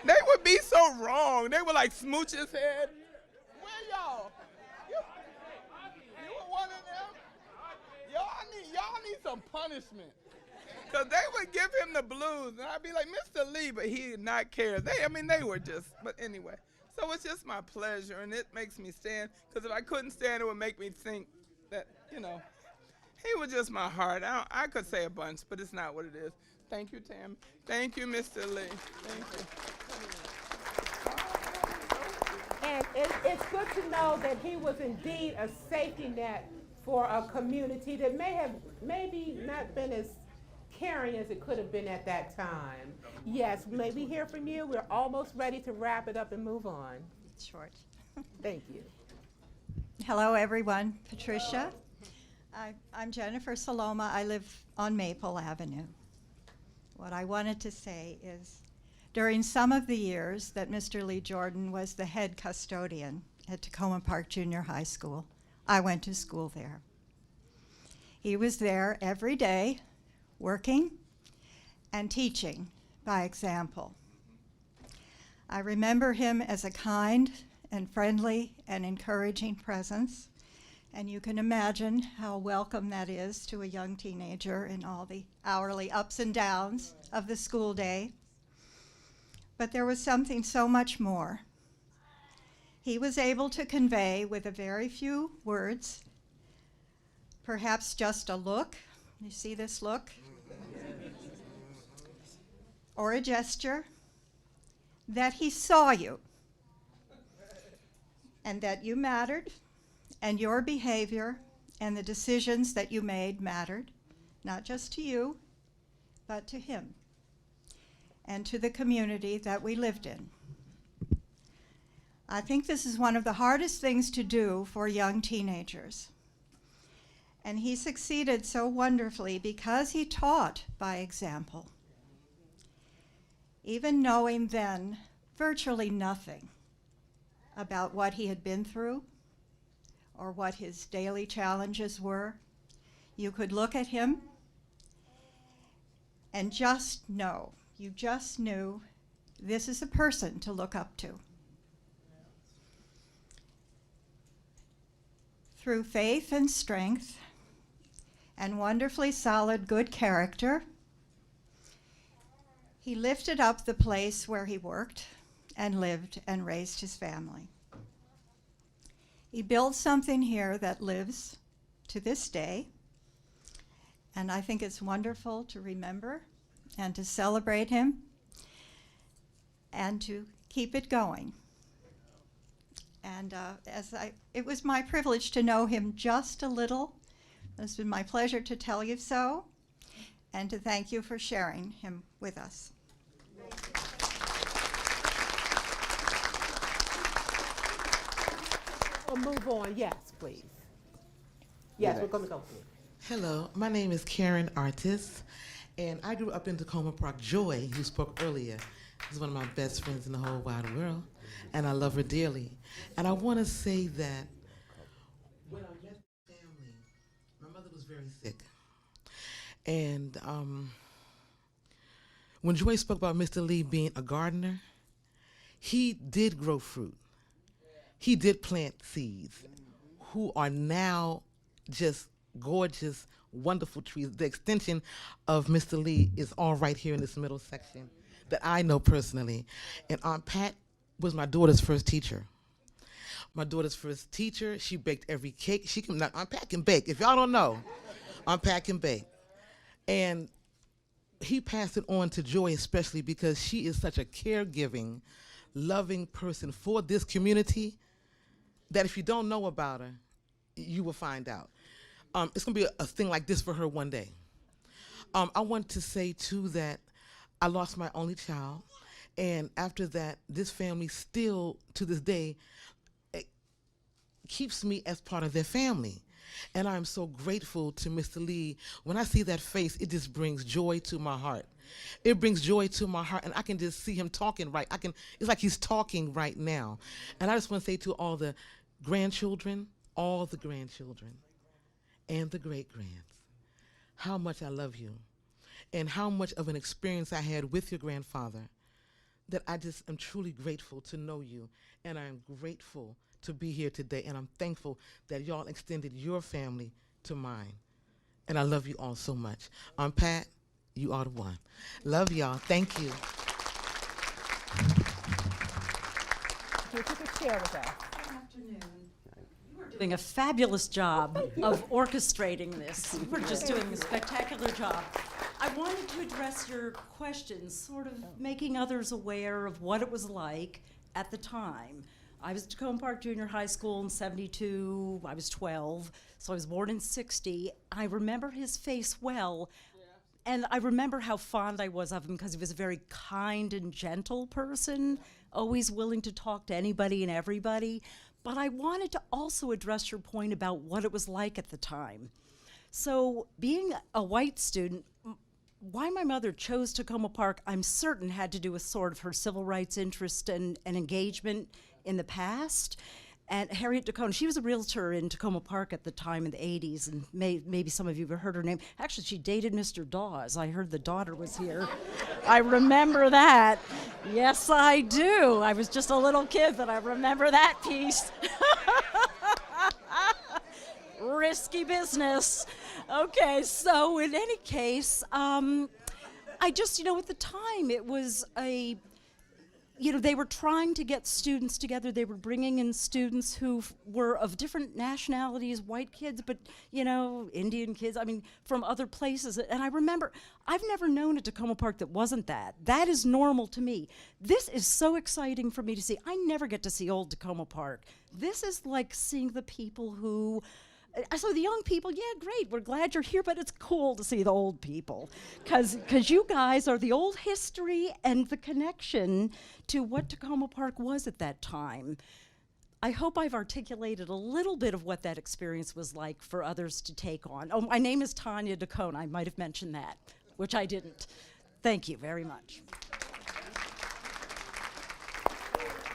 They would be so wrong. They would like smooch his head. Where y'all? You were one of them? Y'all need some punishment. Because they would give him the blues, and I'd be like, Mr. Lee, but he did not care. They were just, but anyway. So it's just my pleasure, and it makes me stand, because if I couldn't stand, it would make me think that, he was just my heart. I could say a bunch, but it's not what it is. Thank you, Tam. Thank you, Mr. Lee. Thank you. And it's good to know that he was indeed a safety net for a community that maybe not been as caring as it could have been at that time. Yes, may we hear from you? We're almost ready to wrap it up and move on. Short. Thank you. Hello, everyone. Patricia. I'm Jennifer Saloma. I live on Maple Avenue. What I wanted to say is, during some of the years that Mr. Lee Jordan was the head custodian at Takoma Park Junior High School, I went to school there. He was there every day, working and teaching by example. I remember him as a kind and friendly and encouraging presence, and you can imagine how welcome that is to a young teenager in all the hourly ups and downs of the school day. But there was something so much more. He was able to convey with a very few words, perhaps just a look. You see this look? Or a gesture, that he saw you and that you mattered and your behavior and the decisions that you made mattered, not just to you, but to him and to the community that we lived in. I think this is one of the hardest things to do for young teenagers. And he succeeded so wonderfully because he taught by example. Even knowing then virtually nothing about what he had been through or what his daily challenges were, you could look at him and just know, you just knew this is a person to look up to. Through faith and strength and wonderfully solid good character, he lifted up the place where he worked and lived and raised his family. He built something here that lives to this day, and I think it's wonderful to remember and to celebrate him and to keep it going. And it was my privilege to know him just a little. It's been my pleasure to tell you so and to thank you for sharing him with us. going to move on. Yes, please. Yes, we're going to go through. Hello, my name is Karen Artis, and I grew up in Takoma Park. Joy, who spoke earlier, is one of my best friends in the whole wide world, and I love her dearly. And I want to say that when I met my family, my mother was very sick. And when Joy spoke about Mr. Lee being a gardener, he did grow fruit. He did plant seeds, who are now just gorgeous, wonderful trees. The extension of Mr. Lee is all right here in this middle section that I know personally. And Aunt Pat was my daughter's first teacher. My daughter's first teacher, she baked every cake. She can, now, Aunt Pat can bake. If y'all don't know, Aunt Pat can bake. And he passed it on to Joy especially because she is such a caregiving, loving person for this community that if you don't know about her, you will find out. It's going to be a thing like this for her one day. I want to say, too, that I lost my only child. And after that, this family still, to this day, keeps me as part of their family. And I'm so grateful to Mr. Lee. When I see that face, it just brings joy to my heart. It brings joy to my heart, and I can just see him talking right. It's like he's talking right now. And I just want to say to all the grandchildren, and the great-grands, how much I love you, and how much of an experience I had with your grandfather, that I just am truly grateful to know you, and I'm grateful to be here today, and I'm thankful that y'all extended your family to mine. And I love you all so much. Pat, you are the one. Love y'all. Thank you. You took a chair with us. Good afternoon. You were doing a fabulous job of orchestrating this. You were just doing a spectacular job. I wanted to address your questions, sort of making others aware of what it was like at the time. I was at Takoma Park Junior High School in '72. I was 12, so I was born in '60. I remember his face well, and I remember how fond I was of him because he was a very kind and gentle person, always willing to talk to anybody and everybody. But I wanted to also address your point about what it was like at the time. So being a white student, why my mother chose Takoma Park, I'm certain had to do with sort of her civil rights interest and engagement in the past. And Harriet Takoma, she was a realtor in Takoma Park at the time in the 80s, and maybe some of you have heard her name. Actually, she dated Mr. Dawes. I heard the daughter was here. I remember that. Yes, I do. I was just a little kid, but I remember that piece. Risky business. Okay, so in any case, I just, at the time it was they were trying to get students together. They were bringing in students who were of different nationalities, white kids, but, Indian kids, from other places. And I remember, I've never known a Takoma Park that wasn't that. That is normal to me. This is so exciting for me to see. I never get to see old Takoma Park. This is like seeing the people who, so the young people, yeah, great, we're glad you're here, but it's cool to see the old people. Because you guys are the old history and the connection to what Takoma Park was at that time. I hope I've articulated a little bit of what that experience was like for others to take on. Oh, my name is Tanya DeCone. I might have mentioned that, which I didn't. Thank you very much.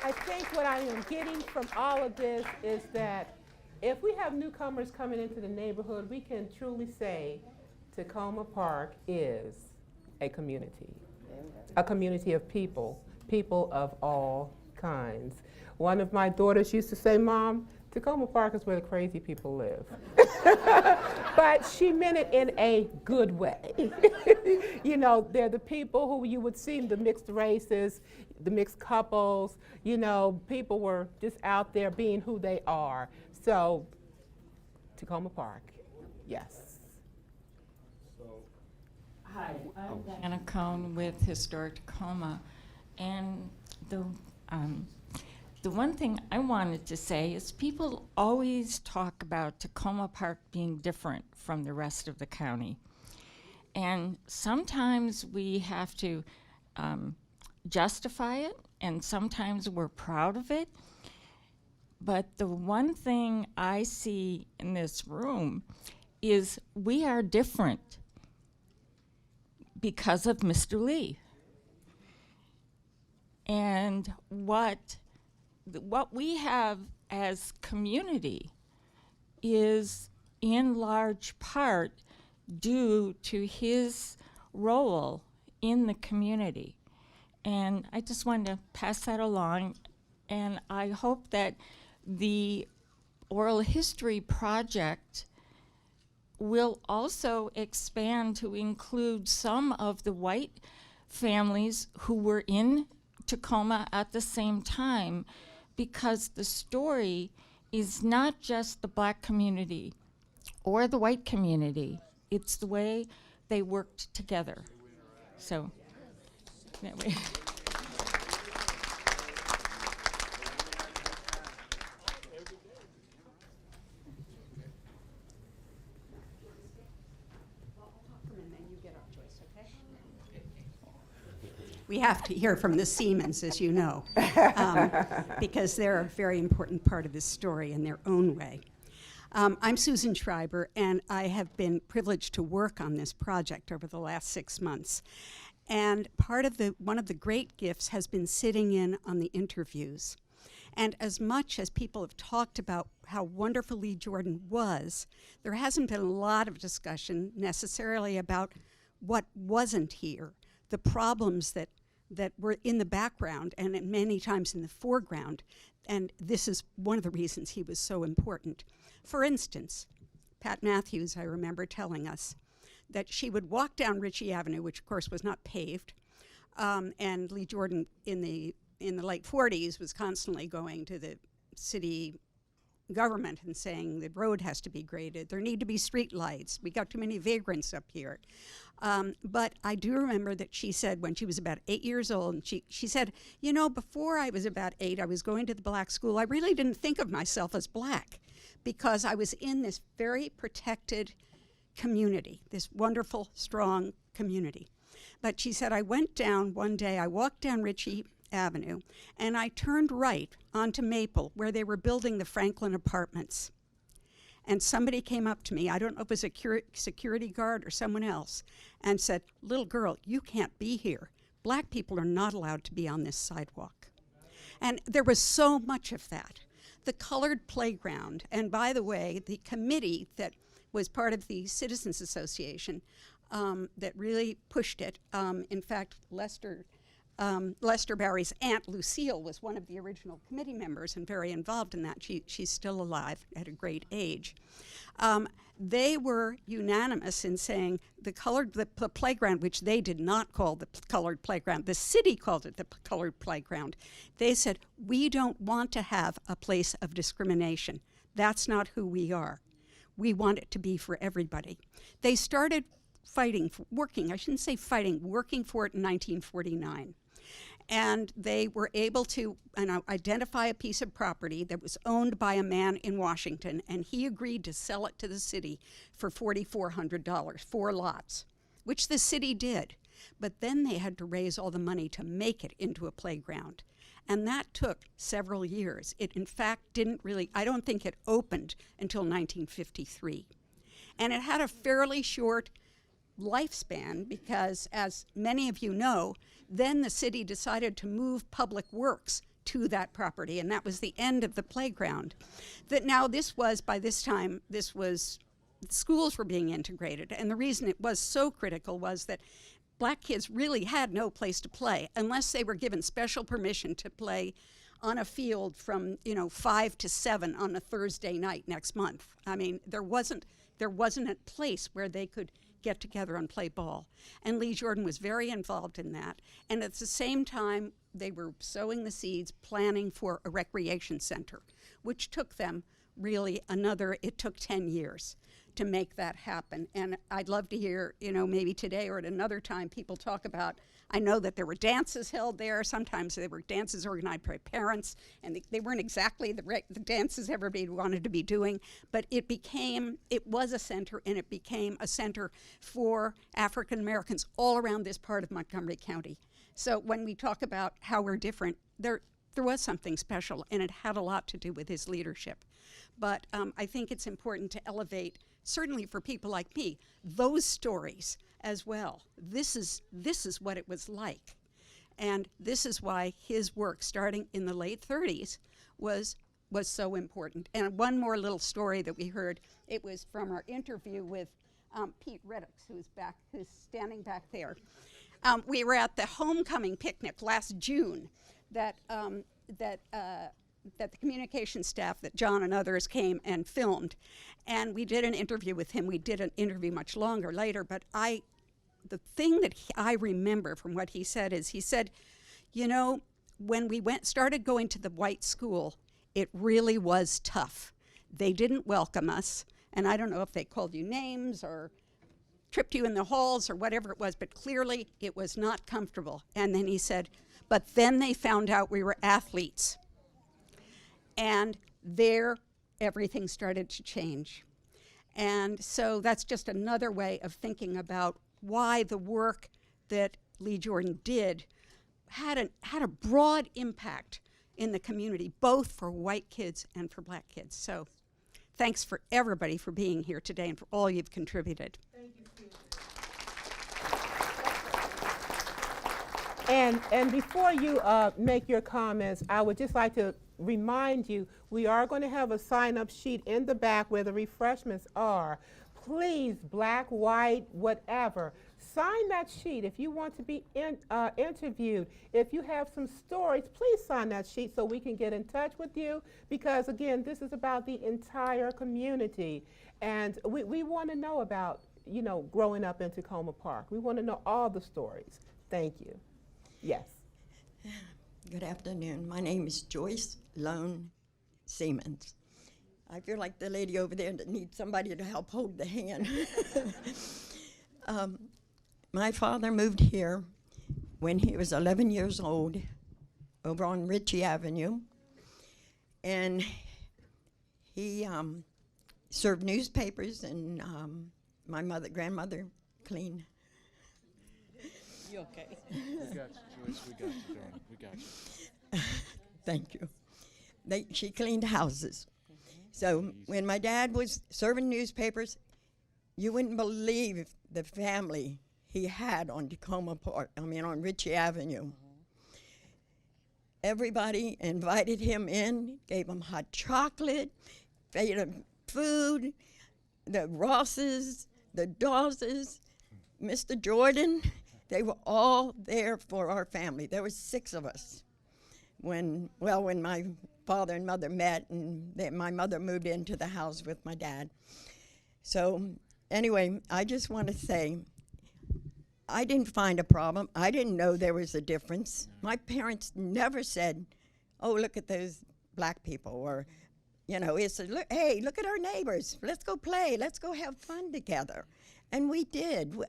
I think what I am getting from all of this is that if we have newcomers coming into the neighborhood, we can truly say Takoma Park is a community of people, people of all kinds. One of my daughters used to say, Mom, Takoma Park is where the crazy people live. But she meant it in a good way. They're the people who you would see, the mixed races, the mixed couples, people were just out there being who they are. So, Takoma Park, yes. Hi, I'm Diane Cohn with Historic Takoma, and the one thing I wanted to say is people always talk about Takoma Park being different from the rest of the county, and sometimes we have to justify it, and sometimes we're proud of it. But the one thing I see in this room is we are different because of Mr. Lee. And what we have as community is in large part due to his role in the community. And I just wanted to pass that along, and I hope that the Oral History Project will also expand to include some of the white families who were in Takoma at the same time, because the story is not just the black community or the white community, it's the way they worked together. So, that way. We have to hear from the Siemens, as you know, because they're a very important part of this story in their own way. I'm Susan Schreiber, and I have been privileged to work on this project over the last 6 months. And one of the great gifts has been sitting in on the interviews. And as much as people have talked about how wonderful Lee Jordan was, there hasn't been a lot of discussion necessarily about what wasn't here, the problems that were in the background and many times in the foreground. And this is one of the reasons he was so important. For instance, Pat Matthews, I remember telling us that she would walk down Ritchie Avenue, which of course was not paved, and Lee Jordan in the late 40s was constantly going to the city government and saying the road has to be graded, there need to be street lights, we got too many vagrants up here. But I do remember that she said when she was about 8 years old, and she said, you know, before I was about 8, I was going to the black school. I really didn't think of myself as black because I was in this very protected community, this wonderful, strong community. But she said, I went down one day, I walked down Ritchie Avenue, and I turned right onto Maple, where they were building the Franklin Apartments. And somebody came up to me, I don't know if it was a security guard or someone else, and said, little girl, you can't be here. Black people are not allowed to be on this sidewalk. And there was so much of that. The colored playground, and by the way, the committee that was part of the Citizens Association that really pushed it, in fact, Lester Barry's aunt, Lucille, was one of the original committee members and very involved in that. She's still alive at a great age. They were unanimous in saying the playground, which they did not call the colored playground, the city called it the colored playground. They said, we don't want to have a place of discrimination. That's not who we are. We want it to be for everybody. They started working for it in 1949. And they were able to identify a piece of property that was owned by a man in Washington, and he agreed to sell it to the city for $4,400, 4 lots, which the city did. But then they had to raise all the money to make it into a playground. And that took several years. It, in fact, I don't think it opened until 1953. And it had a fairly short lifespan because, as many of you know, then the city decided to move public works to that property, and that was the end of the playground. By this time, schools were being integrated, and the reason it was so critical was that black kids really had no place to play unless they were given special permission to play on a field from 5 to 7 on a Thursday night next month. I mean, there wasn't a place where they could get together and play ball. And Lee Jordan was very involved in that. And at the same time, they were sowing the seeds, planning for a recreation center, which took them it took 10 years to make that happen. And I'd love to hear, maybe today or at another time, people talk about, I know that there were dances held there. Sometimes there were dances organized by parents, and they weren't exactly the dances everybody wanted to be doing, but it was a center, and it became a center for African Americans all around this part of Montgomery County. So when we talk about how we're different, there was something special, and it had a lot to do with his leadership. But I think it's important to elevate, certainly for people like me, those stories as well. This is what it was like. And this is why his work, starting in the late 30s, was so important. And one more little story that we heard, it was from our interview with Pete Reddix, who's standing back there. We were at the homecoming picnic last June that the communication staff, that John and others came and filmed. And we did an interview with him. We did an interview much longer later, but the thing that I remember from what he said is, he said, you know, when we started going to the white school, it really was tough. They didn't welcome us, and I don't know if they called you names or tripped you in the halls or whatever it was, but clearly it was not comfortable. And then he said, but then they found out we were athletes. And there, everything started to change. And so that's just another way of thinking about why the work that Lee Jordan did had a broad impact in the community, both for white kids and for black kids. So thanks for everybody for being here today and for all you've contributed. Thank you, Susan. And before you make your comments, I would just like to remind you, we are going to have a sign-up sheet in the back where the refreshments are. Please, black, white, whatever, sign that sheet. If you want to be interviewed, if you have some stories, please sign that sheet so we can get in touch with you, because again, this is about the entire community. And we want to know about, you know, growing up in Takoma Park. We want to know all the stories. Thank you. Yes. Good afternoon. My name is Joyce Lone Siemens. I feel like the lady over there that needs somebody to help hold the hand. My father moved here when he was 11 years old over on Ritchie Avenue. And he served newspapers, and my grandmother cleaned. You okay? We got you, Joyce. We got you, darling. We got you. Thank you. She cleaned houses. So when my dad was serving newspapers, you wouldn't believe the family he had on on Ritchie Avenue. Everybody invited him in, gave him hot chocolate, fed him food, the Rosses, the Dawses, Mr. Jordan. They were all there for our family. There were 6 of us when my father and mother met, and my mother moved into the house with my dad. So anyway, I just want to say, I didn't find a problem. I didn't know there was a difference. My parents never said, oh, look at those black people, or, you know, it's hey, look at our neighbors. Let's go play. Let's go have fun together. And we did.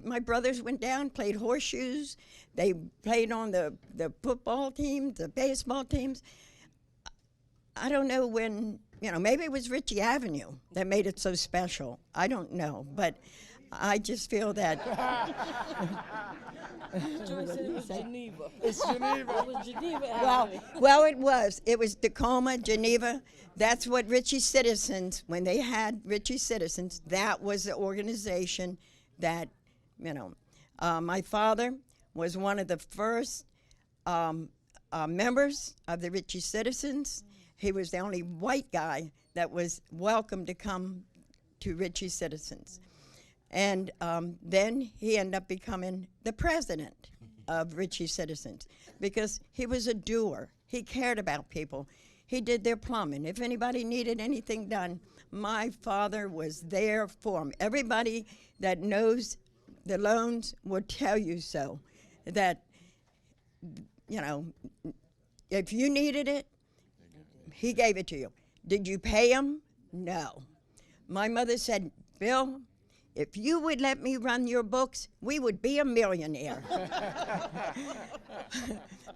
My brothers went down, played horseshoes. They played on the football teams, the baseball teams. I don't know when, you know, maybe it was Ritchie Avenue that made it so special. I don't know, but I just feel that. Joyce said it was Geneva. It's Geneva. It was Geneva. Well, it was. It was Takoma, Geneva. That's what Ritchie Citizens, when they had Ritchie Citizens, that was the organization that, you know. My father was one of the first members of the Ritchie Citizens. He was the only white guy that was welcome to come to Ritchie Citizens. And then he ended up becoming the president of Ritchie Citizens because he was a doer. He cared about people. He did their plumbing. If anybody needed anything done, my father was there for them. Everybody that knows the Loans will tell you so, that, you know, if you needed it, he gave it to you. Did you pay him? No. My mother said, Bill, if you would let me run your books, we would be a millionaire.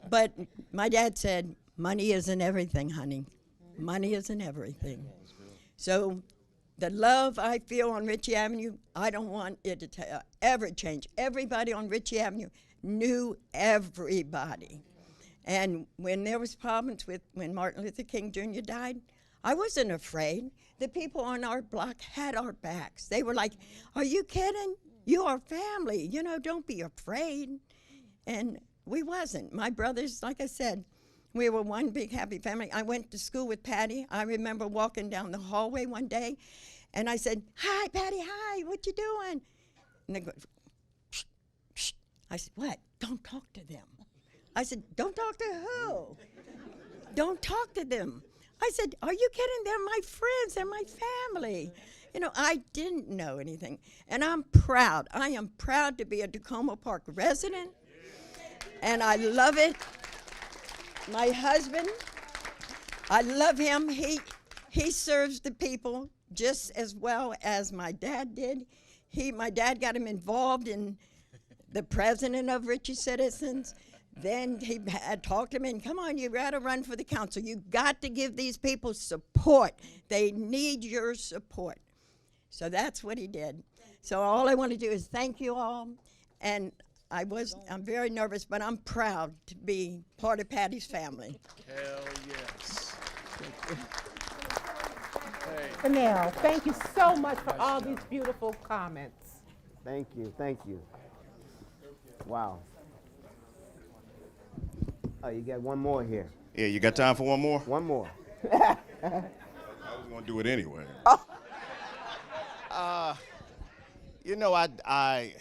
But my dad said, money isn't everything, honey. Money isn't everything. So the love I feel on Ritchie Avenue, I don't want it to ever change. Everybody on Ritchie Avenue knew everybody. And when there was problems with when Martin Luther King Jr. died, I wasn't afraid. The people on our block had our backs. They were like, "Are you kidding? You are family. You know, don't be afraid." And we wasn't. My brothers, like I said, we were one big happy family. I went to school with Patty. I remember walking down the hallway one day, and I said, "Hi, Patty, hi, what you doing?" And they go, "Shh, shh." I said, "What? Don't talk to them." I said, "Don't talk to who?" "Don't talk to them." I said, "Are you kidding? They're my friends, they're my family." You know, I didn't know anything. And I'm proud. I am proud to be a Takoma Park resident. And I love it. My husband, I love him. He serves the people just as well as my dad did. My dad got him involved in the president of Richie Citizens. Then he had talked to him, and come on, you got to run for the council. You got to give these people support. They need your support. So that's what he did. So all I want to do is thank you all. And I'm very nervous, but I'm proud to be part of Patty's family. Hell yes. Gaynell, thank you so much for all these beautiful comments. Thank you, thank you. Wow. Oh, you got one more here. Yeah, you got time for one more? One more. I was going to do it anyway. You know, I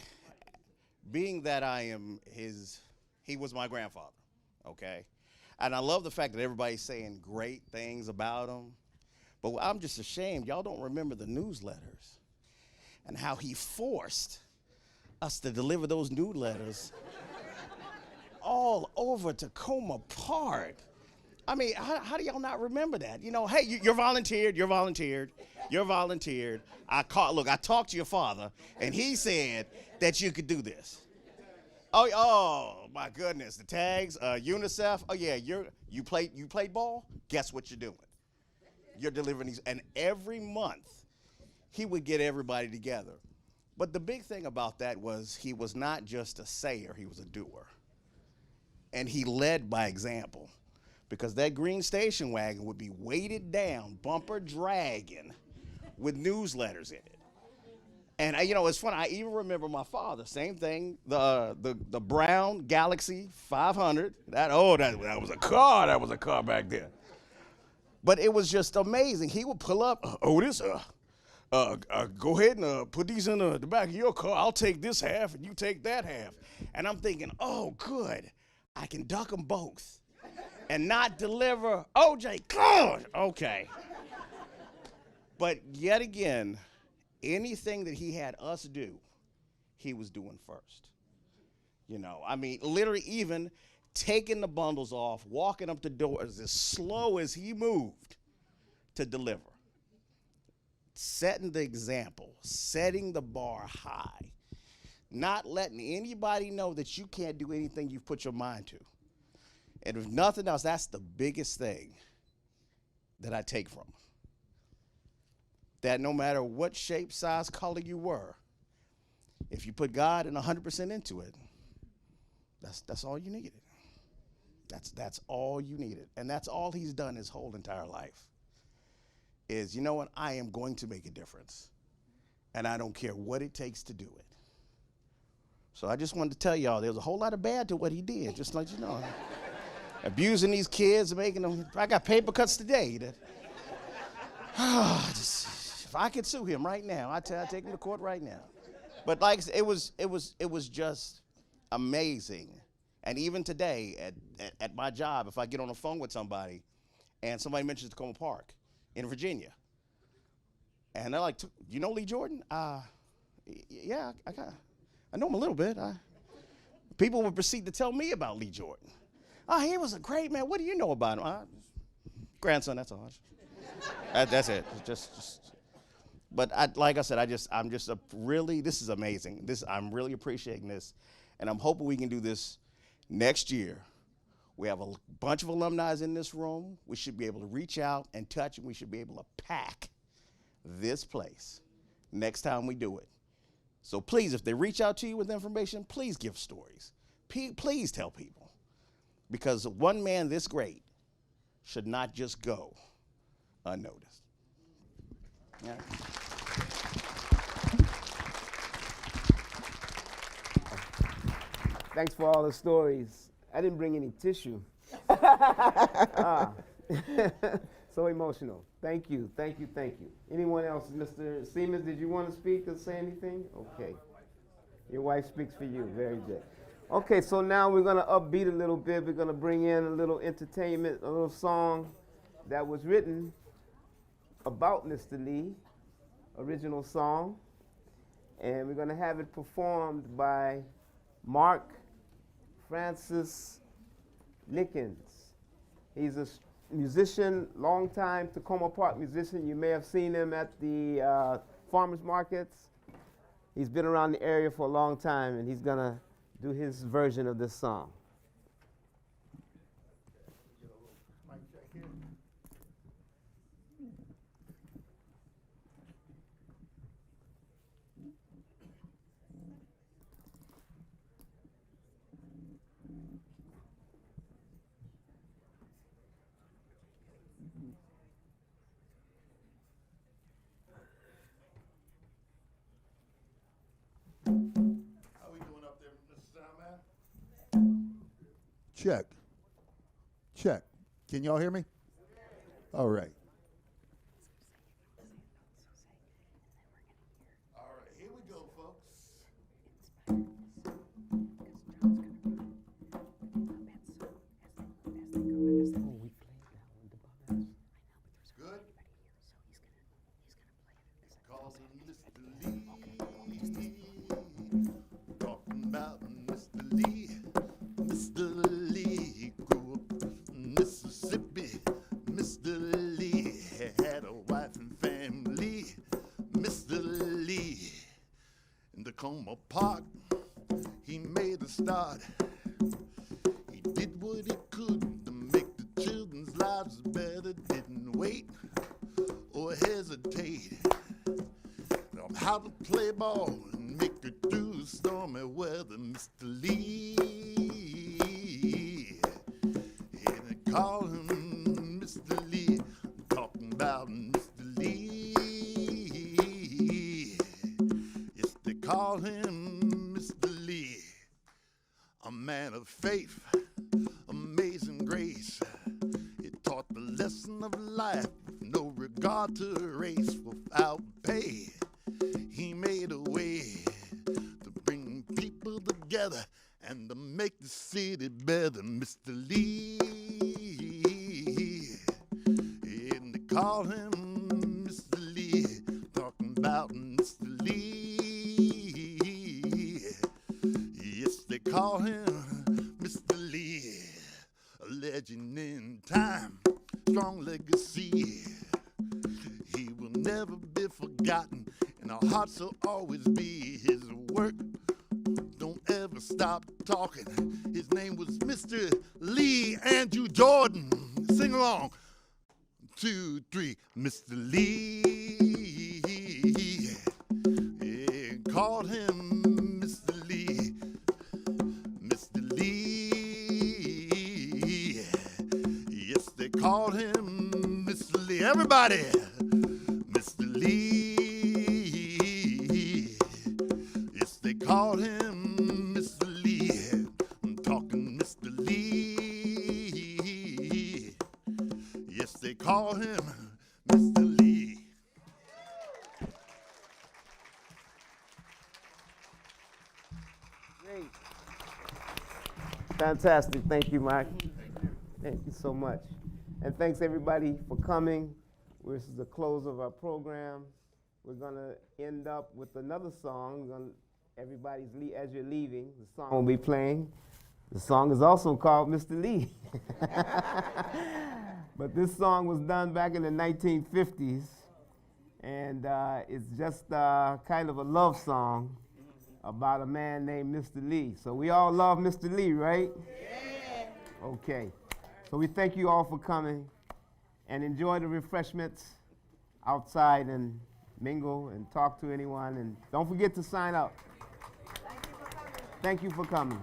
being that I am he was my grandfather, okay? And I love the fact that everybody's saying great things about him, but I'm just ashamed y'all don't remember the newsletters and how he forced us to deliver those newsletters all over Takoma Park. I mean, how do y'all not remember that? You know, hey, you're volunteered. I talked to your father, and he said that you could do this. Oh my goodness, the tags, UNICEF. Oh yeah, you played ball. Guess what you're doing? You're delivering these, and every month he would get everybody together. But the big thing about that was he was not just a sayer; he was a doer, and he led by example. Because that green station wagon would be weighted down, bumper dragging, with newsletters in it. And you know, it's funny. I even remember my father. Same thing. The brown Galaxy 500. That was a car. That was a car back then. But it was just amazing. He would pull up. Go ahead and put these in the back of your car. I'll take this half and you take that half. And I'm thinking, oh, good. I can duck them both. And not deliver OJ. God, okay. But yet again, anything that he had us do, he was doing first. You know, I mean, literally even taking the bundles off, walking up the doors as slow as he moved to deliver. Setting the example, setting the bar high, not letting anybody know that you can't do anything you've put your mind to. And if nothing else, that's the biggest thing that I take from him. That no matter what shape, size, color you were, if you put God and 100% into it, that's all you needed. That's all you needed. And that's all he's done his whole entire life. Is, you know what, I am going to make a difference. And I don't care what it takes to do it. So I just wanted to tell y'all, there's a whole lot of bad to what he did, just to let you know. Abusing these kids, making them, I got paper cuts today. If I could sue him right now, I'd take him to court right now. But like it was just amazing. And even today at my job, if I get on the phone with somebody and somebody mentions Takoma Park in Virginia, and they're like, "You know Lee Jordan?" Yeah, I know him a little bit. People would proceed to tell me about Lee Jordan. Oh, he was a great man. What do you know about him? Grandson, that's all. That's it. But like I said, I'm just this is amazing. I'm really appreciating this, and I'm hoping we can do this next year. We have a bunch of alumni in this room. We should be able to reach out and touch, and we should be able to pack this place next time we do it. So please, if they reach out to you with information, please give stories. Please tell people. because one man this great should not just go unnoticed. Yeah. Thanks for all the stories. I didn't bring any tissue. So emotional. Thank you, thank you, thank you. Anyone else? Mr. Siemens, did you want to speak or say anything? Okay. Your wife speaks for you. Very good. Okay, so now we're going to upbeat a little bit. We're going to bring in a little entertainment, a little song that was written about Mr. Lee, original song. And we're going to have it performed by Mark Francis Nickens. He's a musician, longtime Takoma Park musician. You may have seen him at the farmers markets. He's been around the area for a long time, and he's going to do his version of this song. How we doing up there, Mr. Soundman? Check. Check. Can y'all hear me? All right. All right, here we go, folks. Good? Call him Mr. Lee. Talking about Mr. Lee. Mr. Lee grew up in Mississippi. Mr. Lee had a wife and family. Mr. Lee in Takoma Park, he made a start. He did what he could to make the children's lives better. Didn't wait or hesitate on how to play ball and make it through stormy weather. Mr. Lee, and they call him Mr. Lee. Talking about Mr. Lee. Yes, they call him Mr. Lee. A man of faith, amazing grace. He taught the lesson of life with no regard to race. Without pay, he made a way to bring people together and to make the city better. Mr. Lee, and they call him Mr. Lee. Talking about Mr. Lee. Yes, they call him Mr. Lee. A legend in time, strong legacy. He will never be forgotten, and our hearts will always be his work. Don't ever stop talking. His name was Mr. Lee Andrew Jordan. Sing along. 2, 3. Mr. Lee. Yeah, called him Mr. Lee. Mr. Lee. Yes, they called him Mr. Lee. Everybody. Mr. Lee. Yes, they called him Mr. Lee. I'm talking Mr. Lee. Yes, they call him Mr. Lee. Great. Fantastic. Thank you, Mike. Thank you so much. And thanks, everybody, for coming. This is the close of our program. We're going to end up with another song. Everybody's as you're leaving, the song will be playing. The song is also called Mr. Lee. But this song was done back in the 1950s, and it's just kind of a love song about a man named Mr. Lee. So we all love Mr. Lee, right? Yeah. Okay. So we thank you all for coming, and enjoy the refreshments outside and mingle and talk to anyone. And don't forget to sign up. Thank you for coming.